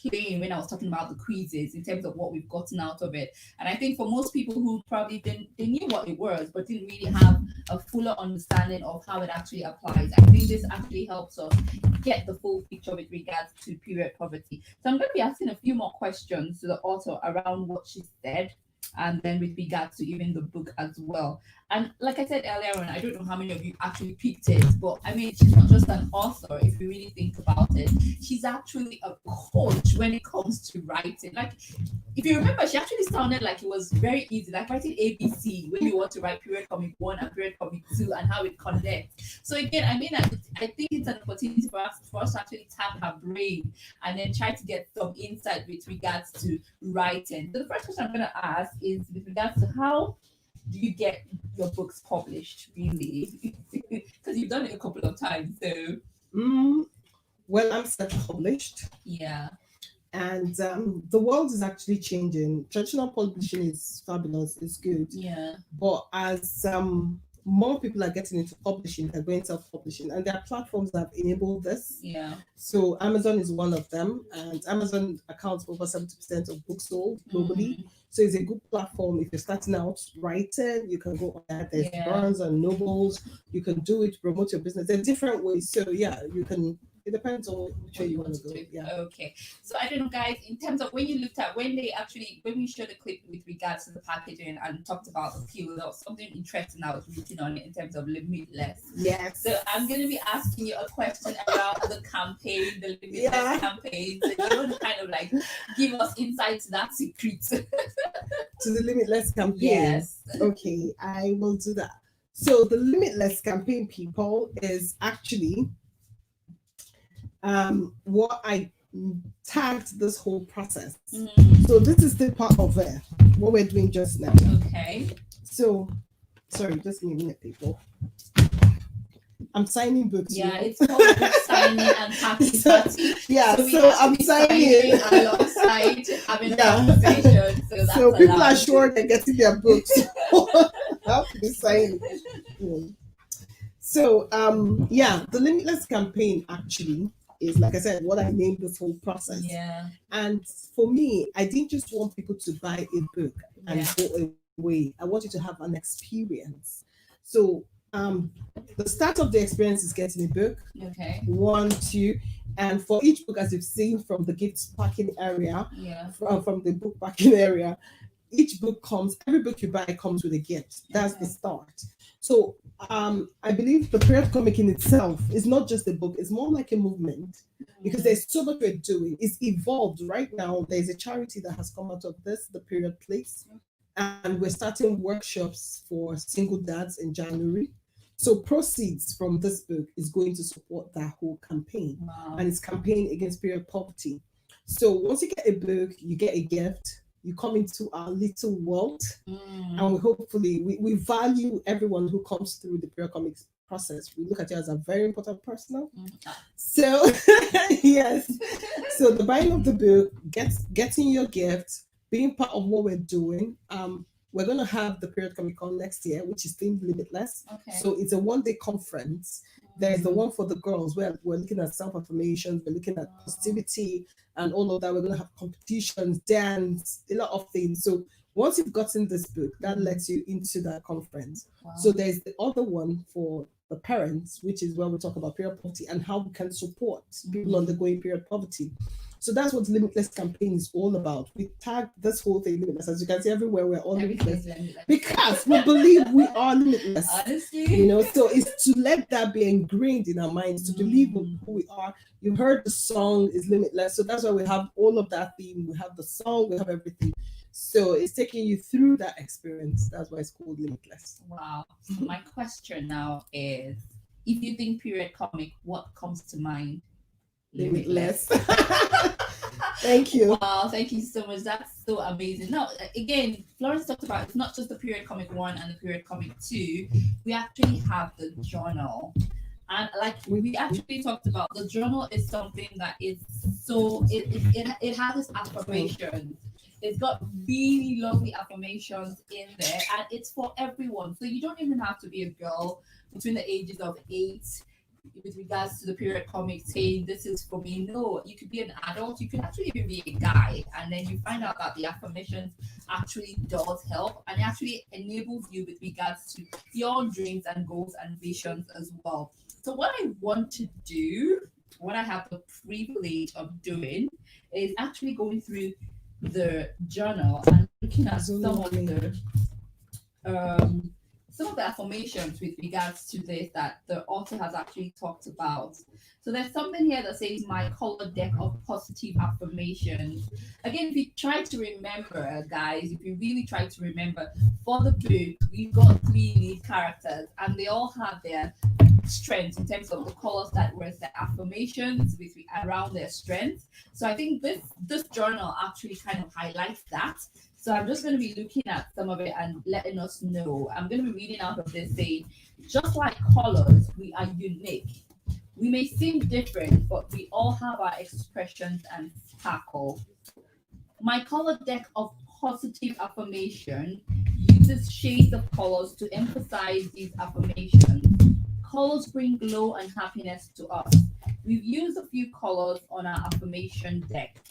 playing when I was talking about the quizzes in terms of what we've gotten out of it. And I think for most people who probably they knew what it was, but didn't really have a fuller understanding of how it actually applies, I think this actually helps us get the full picture with regards to period poverty. So I'm going to be asking a few more questions to the author around what she said, and then with regards to even the book as well. And like I said earlier on, I don't know how many of you actually picked it, but I mean, she's not just an author, if you really think about it. She's actually a coach when it comes to writing. Like, if you remember, she actually sounded like it was very easy, like writing ABC when you want to write period comic 1 and period comic 2 and how it connects. So again, I mean, I think it's an opportunity for us to actually tap her brain and then try to get some insight with regards to writing. So the first question I'm going to ask is with regards to how do you get your books published, really? Because you've done it a couple of times. So well, I'm self-published. Yeah. And the world is actually changing. Traditional publishing is fabulous, it's good. Yeah. But as more people are getting into publishing, they're going self-publishing, and there are platforms that have enabled this. Yeah. So Amazon is one of them, and Amazon accounts for over 70% of books sold globally. So it's a good platform if you're starting out writing. You can go on that. There's Yeah. Barnes and Nobles. You can do it, promote your business. There are different ways. So yeah, you can. It depends on which way you want to go. Yeah. Okay. So I don't know, guys, in terms of when you looked at when we showed the clip with regards to the packaging and talked about the fuel, there was something interesting I was reading on it in terms of limitless. Yes. So I'm gonna be asking you a question around the campaign, the limitless campaign. So you want to kind of like give us insight to that secret. To the limitless campaign. Yes. Okay, I will do that. So the limitless campaign, people, is actually what I tagged this whole process. So this is the part of what we're doing just now. Okay. So, sorry, just give me a minute, people. I'm signing books. Yeah, it's called book signing and happy party. Yeah, so I'm signing alongside having a conversation. So people are sure they're getting their books. I have to be signing. So the limitless campaign actually is, like I said, what I named this whole process. Yeah. And for me, I didn't just want people to buy a book and go away. I want you to have an experience. So the start of the experience is getting a book. Okay. 1, 2, and for each book, as you've seen from the gift packing area, from the book packing area, every book you buy comes with a gift. That's the start. So I believe the period comic in itself is not just a book, it's more like a movement, because there's so much we're doing. It's evolved. Right now, there's a charity that has come out of this, the Period Place, and we're starting workshops for single dads in January. So proceeds from this book is going to support that whole campaign. And it's campaign against period poverty. So once you get a book, you get a gift, you come into our little world, and we value everyone who comes through the period comics process. We look at you as a very important person. So yes, so the buying of the book, getting your gift, being part of what we're doing. We're going to have the Period Comic Con next year, which is themed Limitless. Okay. So it's a one-day conference. There's the one for the girls where we're looking at self-affirmations, we're looking at positivity and all of that. We're going to have competitions, dance, a lot of things. So once you've gotten this book, that lets you into that conference. So there's the other one for the parents, which is where we talk about period poverty and how we can support people undergoing period poverty. So that's what Limitless campaign is all about. We tag this whole thing limitless. As you can see everywhere, we're all limitless because we believe we are limitless. Honestly, so it's to let that be ingrained in our minds, to believe who we are. You heard the song is limitless, so that's why we have all of that theme. We have the song, we have everything. So it's taking you through that experience. That's why it's called Limitless. Wow. So my question now is, if you think period comic, what comes to mind? Limitless. Thank you. Wow, thank you so much. That's so amazing. Now, again, Florence talked about it's not just the period comic 1 and the period comic 2. We actually have the journal. And like we actually talked about, the journal is something that is so it has its affirmations. It's got really lovely affirmations in there, and it's for everyone. So you don't even have to be a girl between the ages of 8 with regards to the period comic saying this is for me. No, you could be an adult, you could actually even be a guy, and then you find out that the affirmations actually does help, and it actually enables you with regards to your dreams and goals and visions as well. So what I want to do, what I have the privilege of doing, is actually going through the journal and looking at some of the affirmations with regards to this that the author has actually talked about. So there's something here that says my color deck of positive affirmations. Again, if you try to remember, guys, if you really try to remember, for the book, we've got 3 lead characters and they all have their strengths in terms of the colors that were the affirmations with around their strengths. So I think this journal actually kind of highlights that. So I'm just going to be looking at some of it and letting us know. I'm going to be reading out of this saying, just like colors, we are unique. We may seem different, but we all have our expressions and sparkle. My color deck of positive affirmation uses shades of colors to emphasize these affirmations. Colors bring glow and happiness to us. We've used a few colors on our affirmation deck.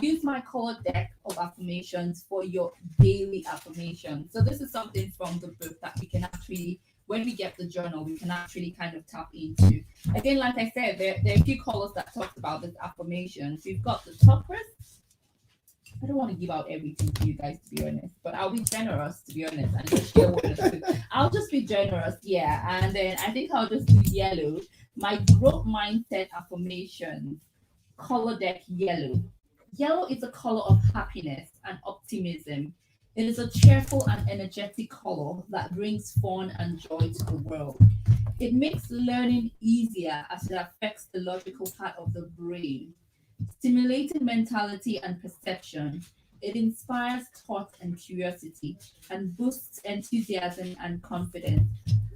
Use my color deck of affirmations for your daily affirmations. So this is something from the book that we can actually, when we get the journal, we can actually kind of tap into. Again, like I said, there are a few colors that talk about this affirmations. We've got the turquoise. I don't want to give out everything to you guys, to be honest, but I'll be generous, to be honest, and just share one or two. I'll just be generous, yeah. And then I think I'll just do yellow. My growth mindset affirmations, color deck yellow. Yellow is a color of happiness and optimism. It is a cheerful and energetic color that brings fun and joy to the world. It makes learning easier as it affects the logical part of the brain, stimulating mentality and perception. It inspires thought and curiosity and boosts enthusiasm and confidence.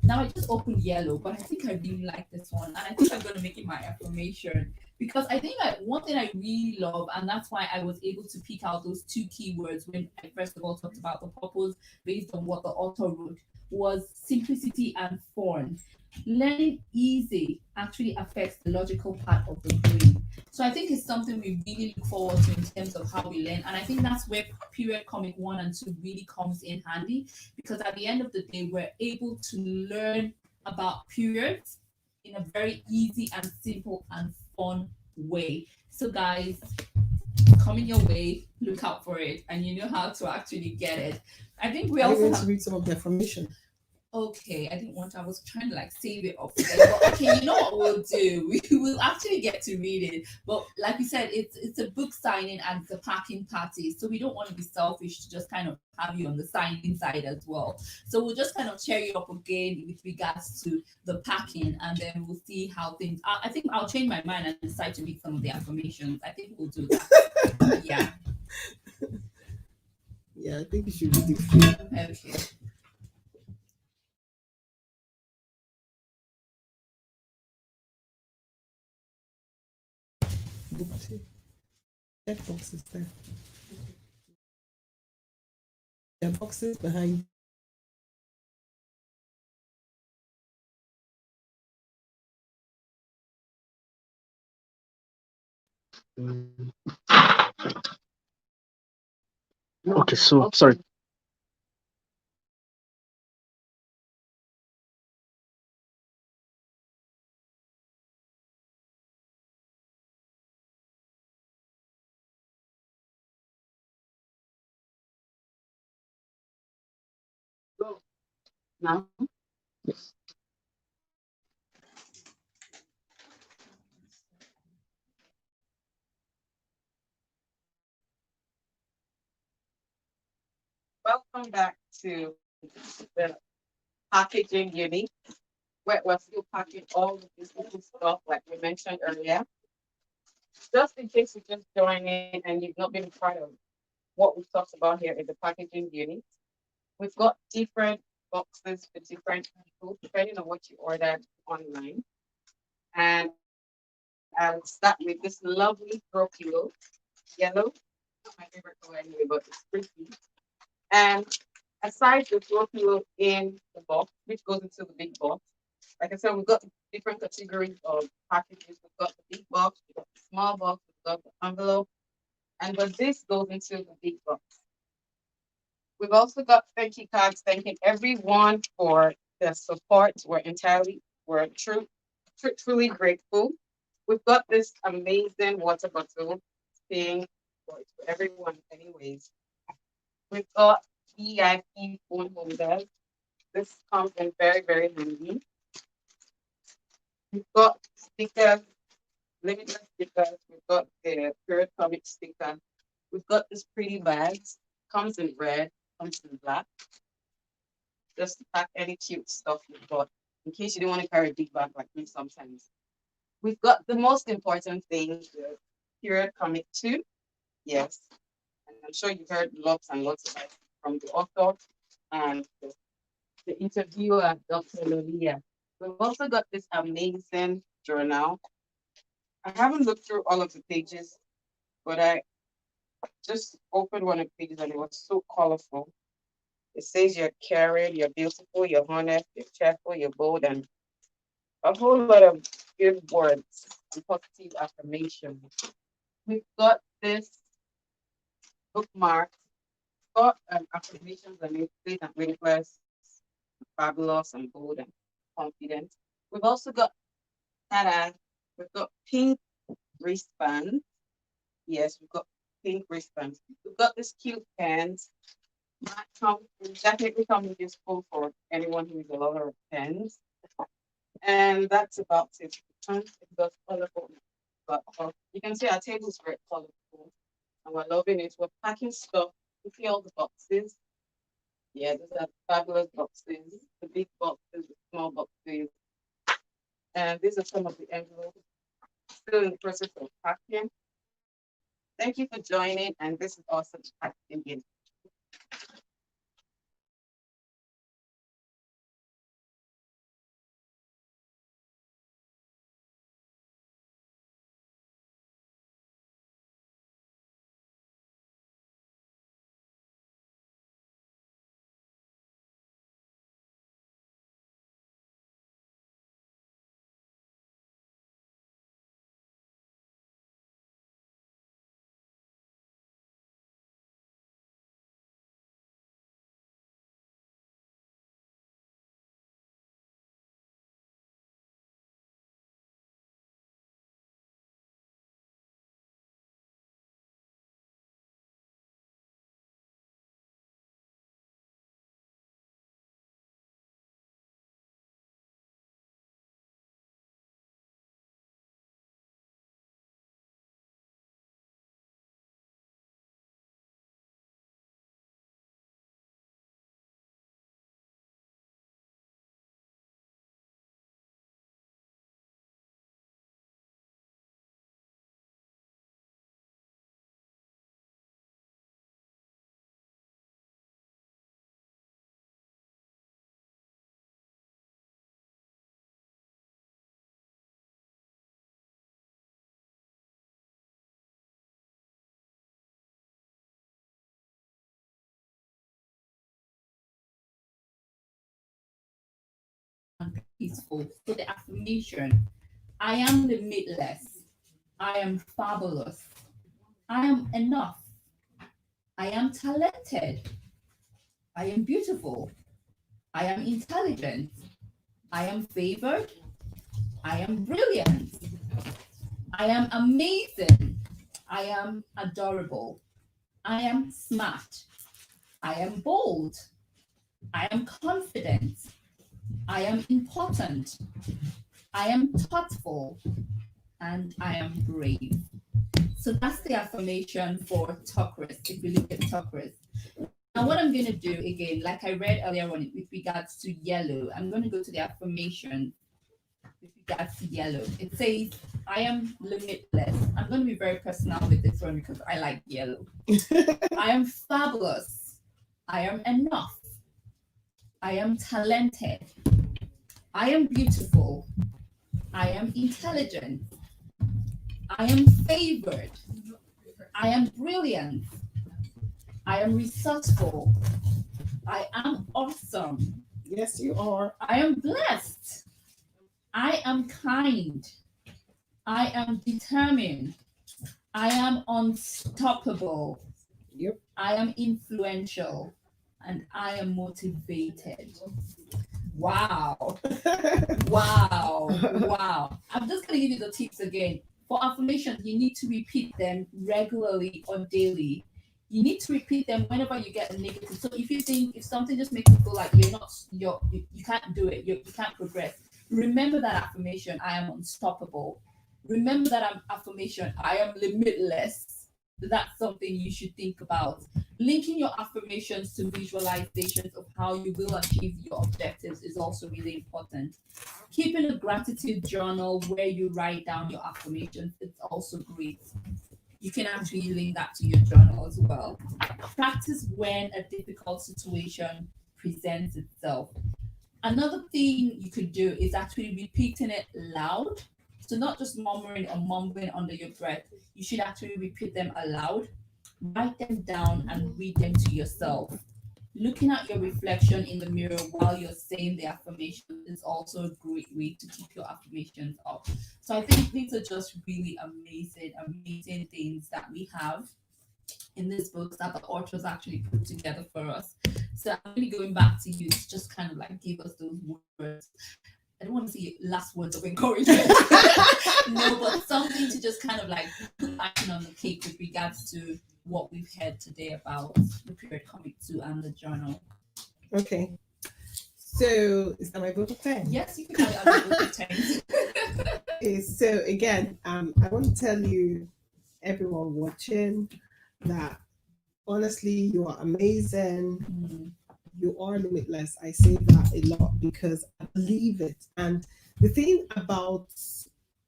Now I just opened yellow, but I think I really like this one, and I think I'm gonna make it my affirmation because I think one thing I really love, and that's why I was able to pick out those two keywords when I first of all talked about the purpose based on what the author wrote, was simplicity and fun. Learning easy actually affects the logical part of the brain. So I think it's something we really look forward to in terms of how we learn. And I think that's where period comic 1 and 2 really comes in handy because at the end of the day, we're able to learn about periods in a very easy and simple and fun way. So guys, coming your way, look out for it, and you know how to actually get it. I think we I'm also going to have, read some of the affirmation. okay, I didn't want to, I was trying to like save it up. But okay, you know what we'll do? We will actually get to read it. But like we said, it's a book signing and it's a packing party. So we don't want to be selfish to just kind of have you on the signing side as well. So we'll just kind of cheer you up again with regards to the packing and then we'll see how things I think I'll change my mind and decide to read some of the affirmations. I think we'll do that. Yeah. Yeah, I think you should read it. Okay. Book two. Check boxes there. There are boxes behind. Okay, so sorry. Now, welcome back to the packaging unit, where we're still packing all of this little stuff like we mentioned earlier. Just in case you just joined in and you've not been part of what we've talked about here in the packaging unit, we've got different boxes for different people, depending on what you ordered online. And I'll start with this lovely throw pillow, yellow. Not my favorite color anyway, but it's pretty. And aside the throw pillow in the box, which goes into the big box, like I said, we've got different categories of packages. We've got the big box, we've got the small box, we've got the envelope, and but this goes into the big box. We've also got thank you cards thanking everyone for the support. We're truly grateful. We've got this amazing water bottle thing for everyone, anyways. We've got VIP phone holders. This comes in very, very handy. We've got stickers, limited stickers. We've got the period comic sticker. We've got this pretty bags. Comes in red, comes in black. Just to pack any cute stuff you've got, in case you don't want to carry a big bag like me sometimes. We've got the most important thing, the period comic 2. Yes. And I'm sure you've heard lots and lots of it from the author and the interviewer, Dr. Lolia. We've also got this amazing journal. I haven't looked through all of the pages, but I just opened one of the pages and it was so colorful. It says you're caring, you're beautiful, you're honest, you're cheerful, you're bold, and a whole lot of good words and positive affirmations. We've got this bookmark, got affirmations and it says I'm limitless, fabulous, and bold and confident. We've also got we've got pink wristbands. Yes, we've got pink wristbands. We've got this cute pens. Definitely come useful for anyone who is a lover of pens. And that's about it. It's colorful. But you can see our table is very colorful. And we're loving it. We're packing stuff. You see all the boxes. Yeah, these are fabulous boxes. The big boxes, the small boxes. And these are some of the envelopes. Still in the process of packing. Thank you for joining. And this is awesome packing again. Peaceful. So the affirmation, I am limitless. I am fabulous. I am enough. I am talented. I am beautiful. I am intelligent. I am favored. I am brilliant. I am amazing. I am adorable. I am smart. I am bold. I am confident. I am important. I am thoughtful. And I am brave. So that's the affirmation for Taurus, if we look at Taurus. Now, what I'm going to do again, like I read earlier on with regards to yellow, I'm going to go to the affirmation with regards to yellow. It says, I am limitless. I'm going to be very personal with this one because I like yellow. I am fabulous. I am enough. I am talented. I am beautiful. I am intelligent. I am favored. I am brilliant. I am resourceful. I am awesome. Yes, you are. I am blessed. I am kind. I am determined. I am unstoppable. Yep. I am influential. And I am motivated. Wow. Wow. Wow. I'm just going to give you the tips again. For affirmations, you need to repeat them regularly or daily. You need to repeat them whenever you get a negative. So if something just makes you feel like you can't do it, you can't progress, remember that affirmation, I am unstoppable. Remember that affirmation, I am limitless. That's something you should think about. Linking your affirmations to visualizations of how you will achieve your objectives is also really important. Keeping a gratitude journal where you write down your affirmations is also great. You can actually link that to your journal as well. Practice when a difficult situation presents itself. Another thing you could do is actually repeating it loud So not just murmuring or mumbling under your breath. You should actually repeat them aloud, write them down, and read them to yourself. Looking at your reflection in the mirror while you're saying the affirmation is also a great way to keep your affirmations up. So I think these are just really amazing, amazing things that we have in this book that the authors actually put together for us. So I'm really going back to you to just kind of like give us those words. I don't want to see last words of encouragement. No, but something to just kind of like put icing on the cake with regards to what we've heard today about the period comic 2 and the journal. Okay. So is that my vote of 10? Yes, you can call it a vote of 10. Okay, so again, I want to tell you, everyone watching, that honestly, you are amazing. You are limitless. I say that a lot because I believe it. And the thing about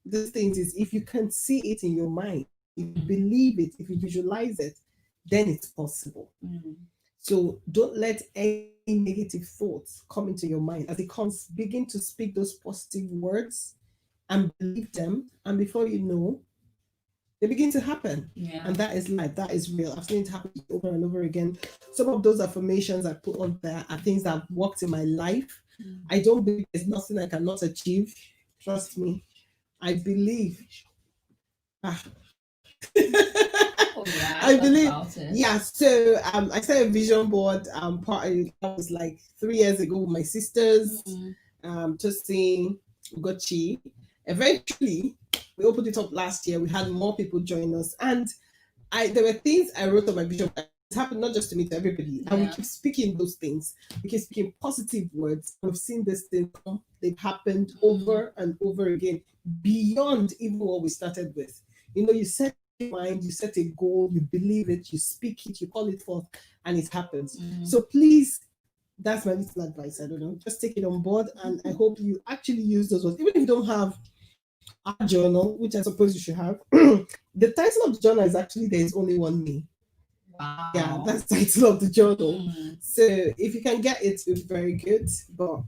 these things is, if you can see it in your mind, if you believe it, if you visualize it, then it's possible. So don't let any negative thoughts come into your mind. As it comes, begin to speak those positive words and believe them. And before you know, they begin to happen. Yeah. And that is life. That is real. I've seen it happen over and over again. Some of those affirmations I put on there are things that have worked in my life. I don't believe there's nothing I cannot achieve. Trust me. I believe. Oh, yeah, I believe. about it. Yeah. So I started a vision board. Partly that was like 3 years ago with my sisters. Just saying, Gochi. Eventually, we opened it up last year. We had more people join us, and there were things I wrote on my vision. It happened not just to me, to everybody, and we keep speaking those things. We keep speaking positive words. We've seen this thing come. They've happened over and over again, beyond even what we started with. You know, you set a mind, you set a goal, you believe it, you speak it, you call it forth, and it happens. So please, that's my little advice. I don't know, just take it on board, and I hope you actually use those words, even if you don't have a journal, which I suppose you should have. The title of the journal is actually There Is Only One Me. Wow. Yeah, that's the title of the journal. So if you can get it, it's very good. But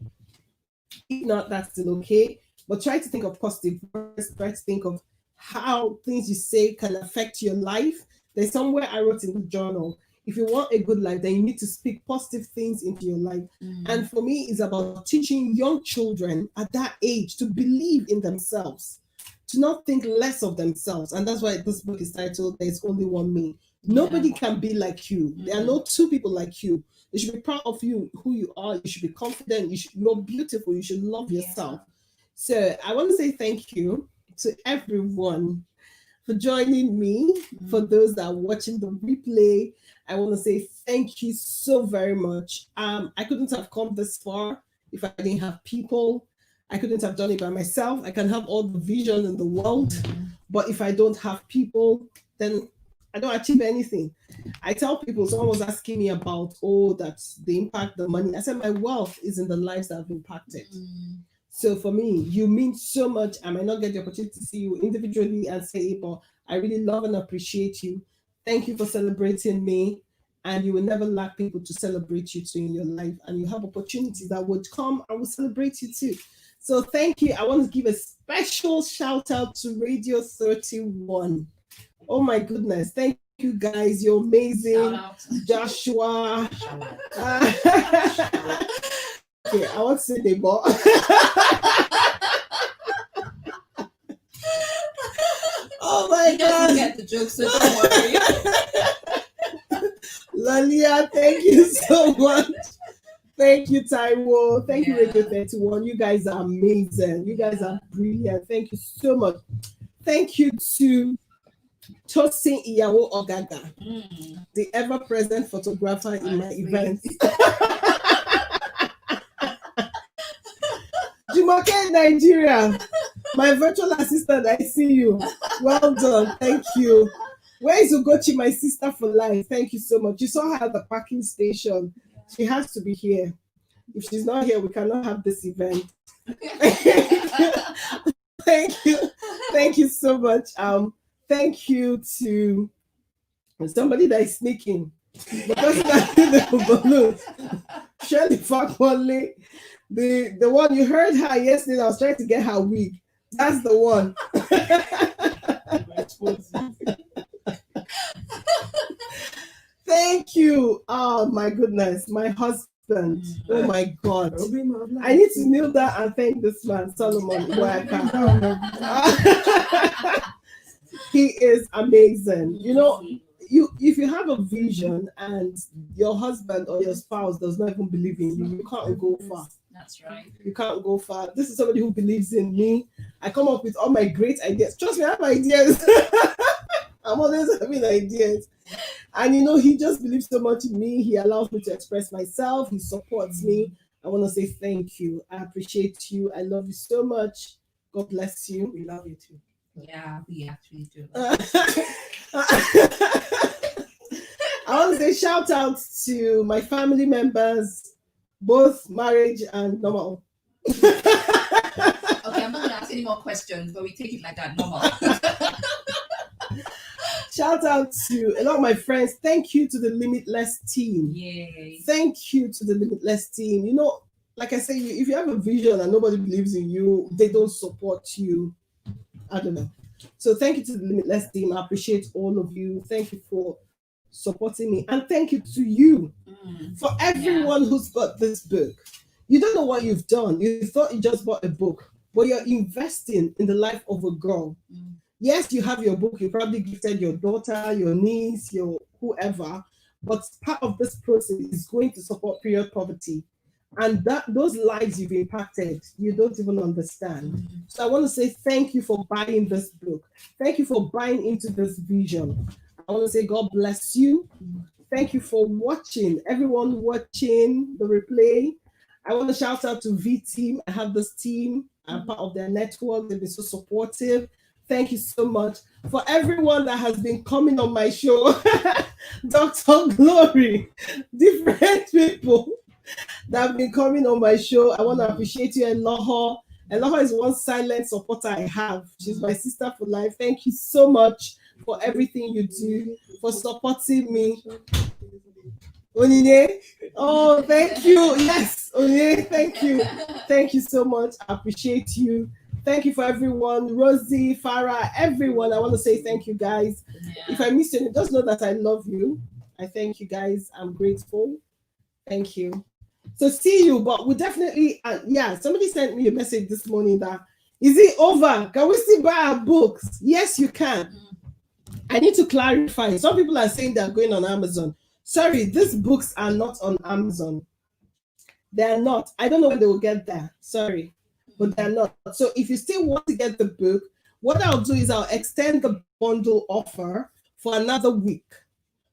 if not, that's still okay. But try to think of positive words. Try to think of how things you say can affect your life. There's somewhere I wrote in the journal, if you want a good life, then you need to speak positive things into your life. And for me, it's about teaching young children at that age to believe in themselves, to not think less of themselves. And that's why this book is titled There's Only One Me. Nobody can be like you. There are no two people like you. You should be proud of you, who you are. You should be confident. You're beautiful. You should love yourself. So I want to say thank you to everyone for joining me. For those that are watching the replay, I want to say thank you so very much. I couldn't have come this far if I didn't have people. I couldn't have done it by myself. I can have all the vision in the world, but if I don't have people, then I don't achieve anything. I tell people, someone was asking me about, that's the impact, the money. I said, my wealth is in the lives that I've impacted. So for me, you mean so much. I might not get the opportunity to see you individually and say, but I really love and appreciate you. Thank you for celebrating me. And you will never lack people to celebrate you too in your life. And you have opportunities that would come and will celebrate you too. So thank you. I want to give a special shout out to Radio 31. Oh my goodness. Thank you guys. You're amazing. Joshua. Okay, I want to say the ball. Oh my God. He get the joke, so don't worry. Lalia, thank you so much. Thank you, Taiwo. Thank you, Radio 31. You guys are amazing. You guys are brilliant. Thank you so much. Thank you to Tosin Iyawo Ogaga, the ever-present photographer in my events. Jumoke, Nigeria, my virtual assistant, I see you. Well done. Thank you. Where is Ugochi, my sister for life? Thank you so much. You saw her at the parking station. She has to be here. If she's not here, we cannot have this event. Thank you. Thank you so much. Thank you to somebody that is sneaking. Because the balloon. Shirley Fakwale, the one you heard her yesterday. I was trying to get her wig. That's the one. Thank you. Oh my goodness, my husband. Oh my God. I need to kneel down and thank this man, Solomon Igboayaka. He is amazing. You know, if you have a vision and your husband or your spouse does not even believe in you, you can't go far. That's right. You can't go far. This is somebody who believes in me. I come up with all my great ideas. Trust me, I have ideas. I'm always having ideas. And you know, he just believes so much in me. He allows me to express myself. He supports me. I want to say thank you. I appreciate you. I love you so much. God bless you. We love you too. Yeah, we actually do. I want to say shout out to my family members, both marriage and normal. Okay, I'm not going to ask any more questions, but we take it like that, normal. Shout out to a lot of my friends. Thank you to the Limitless team. Yay. Thank you to the Limitless team. You know, like I say, if you have a vision and nobody believes in you, they don't support you. I don't know. So thank you to the Limitless team. I appreciate all of you. Thank you for supporting me. And thank you to you for everyone who's got this book. You don't know what you've done. You thought you just bought a book, but you're investing in the life of a girl. Yes, you have your book. You probably gifted your daughter, your niece, your whoever. But part of this process is going to support period poverty. And those lives you've impacted, you don't even understand. So I want to say thank you for buying this book. Thank you for buying into this vision. I want to say God bless you. Thank you for watching. Everyone watching the replay. I want to shout out to V Team. I have this team. I'm part of their network. They've been so supportive. Thank you so much. For everyone that has been coming on my show, Dr. Glory, different people that have been coming on my show. I want to appreciate you, Eloho. Eloho is one silent supporter I have. She's my sister for life. Thank you so much for everything you do, for supporting me. Onine, oh, thank you. Yes, Onine, thank you. Thank you so much. I appreciate you. Thank you for everyone. Rosie, Farah, everyone. I want to say thank you, guys. If I miss you, just know that I love you. I thank you, guys. I'm grateful. Thank you. So see you, but we definitely, somebody sent me a message this morning that, is it over? Can we still buy our books? Yes, you can. I need to clarify. Some people are saying they're going on Amazon. Sorry, these books are not on Amazon. They're not. I don't know when they will get there. Sorry, but they're not. So if you still want to get the book, what I'll do is I'll extend the bundle offer for another week.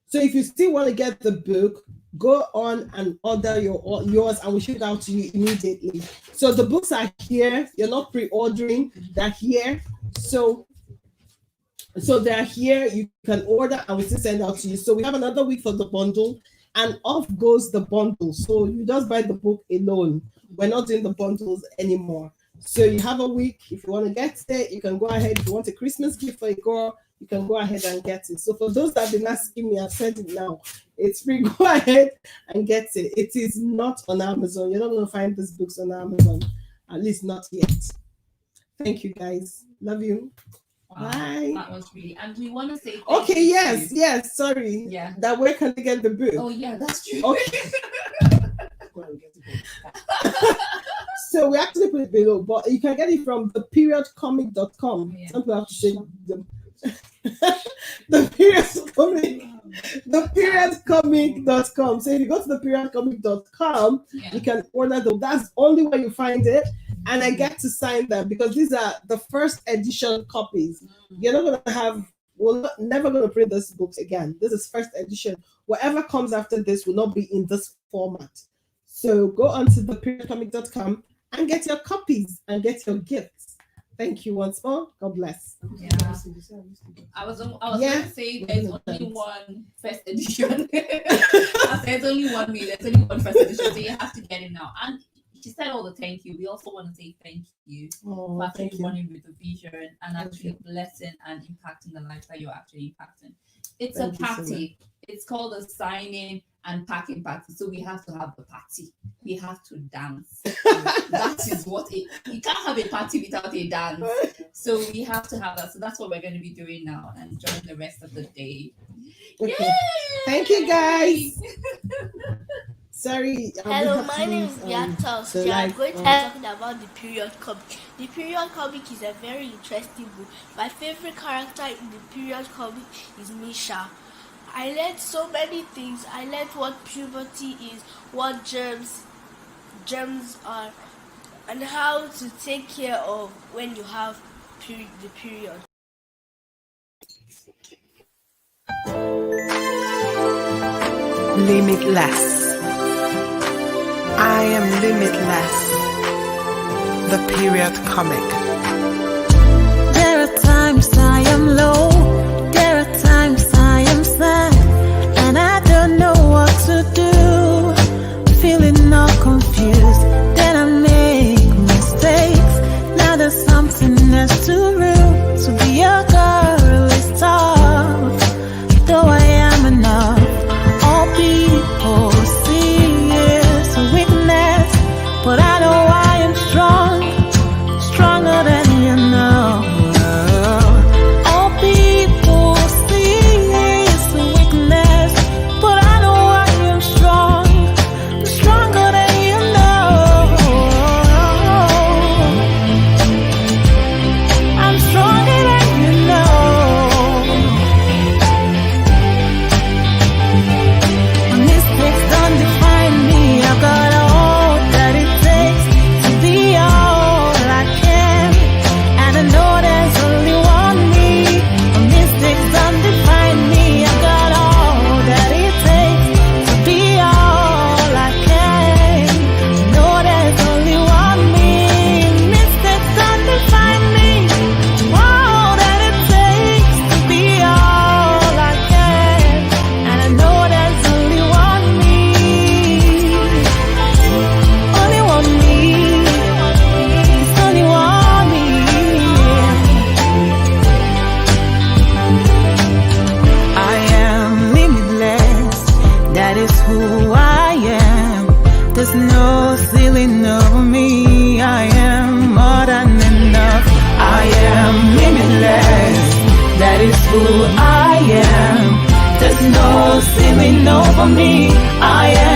So if you still want to get the book, go on and order yours and we'll ship it out to you immediately. So the books are here. You're not pre-ordering. They're here. So they're here. You can order and we still send out to you. So we have another week for the bundle and off goes the bundle. So you just buy the book alone. We're not doing the bundles anymore. So you have a week. If you want to get it, you can go ahead. If you want a Christmas gift for a girl, you can go ahead and get it. So for those that have been asking me, I've said it now. It's free. Go ahead and get it. It is not on Amazon. You're not going to find these books on Amazon. At least not yet. Thank you, guys. Love you. Wow, bye. That was really, and we want to say okay, yes, sorry. Yeah. That where can they get the book? Oh yeah, that's true. Okay. So we actually put it below, but you can get it from theperiodcomic.com. Yeah. Some people have to say theperiodcomic.com. So if you go to theperiodcomic.com, you can order them. That's only where you find it. And I get to sign them because these are the first edition copies. You're not going to have, we're never going to print these books again. This is first edition. Whatever comes after this will not be in this format. So go on to theperiodcomic.com and get your copies and get your gifts. Thank you once more. God bless. Yeah. I was going to say there's only one first edition. There's only one me. There's only one first edition. So you have to get it now. And she said all the thank you. We also want to say thank you for actually running with the vision and actually blessing and impacting the lives that you're actually impacting. It's a party. It's called a signing and packing party. So we have to have the party. We have to dance. That is what you can't have a party without a dance. So we have to have that. So that's what we're going to be doing now and enjoying the rest of the day. Okay. Yay! Thank you, guys. Sorry. Hello, my name is Beata. So I'm like, going to be talking about the period comic. The period comic is a very interesting book. My favorite character in the period comic is Misha. I learned so many things. I learned what puberty is, what germs are, and how to take care of when you have the period. Limitless. I am limitless. The period comic. There are times I am low, there are times I am sad, and I don't know what to do. Feeling all confused, then I make mistakes. Now there's something else to real. To be a girl is tough, though I am enough. All people see is weakness, but I know I am strong, stronger than you know. All people see is weakness, but I know I am strong, stronger than you know. I'm stronger than you know. My mistakes don't define me. I've got all that it takes to be all I can, and I know there's only one me. My mistakes don't define me. I've got all that it takes to be all I can. I know there's only one me. Mistakes don't define me. All that it takes to be all I can, and I know there's only one me. Only one me. It's only one me. I am limitless. That is who I am. There's no ceiling over me. I am more than enough. I am limitless. That is who I am. There's no ceiling over me. I am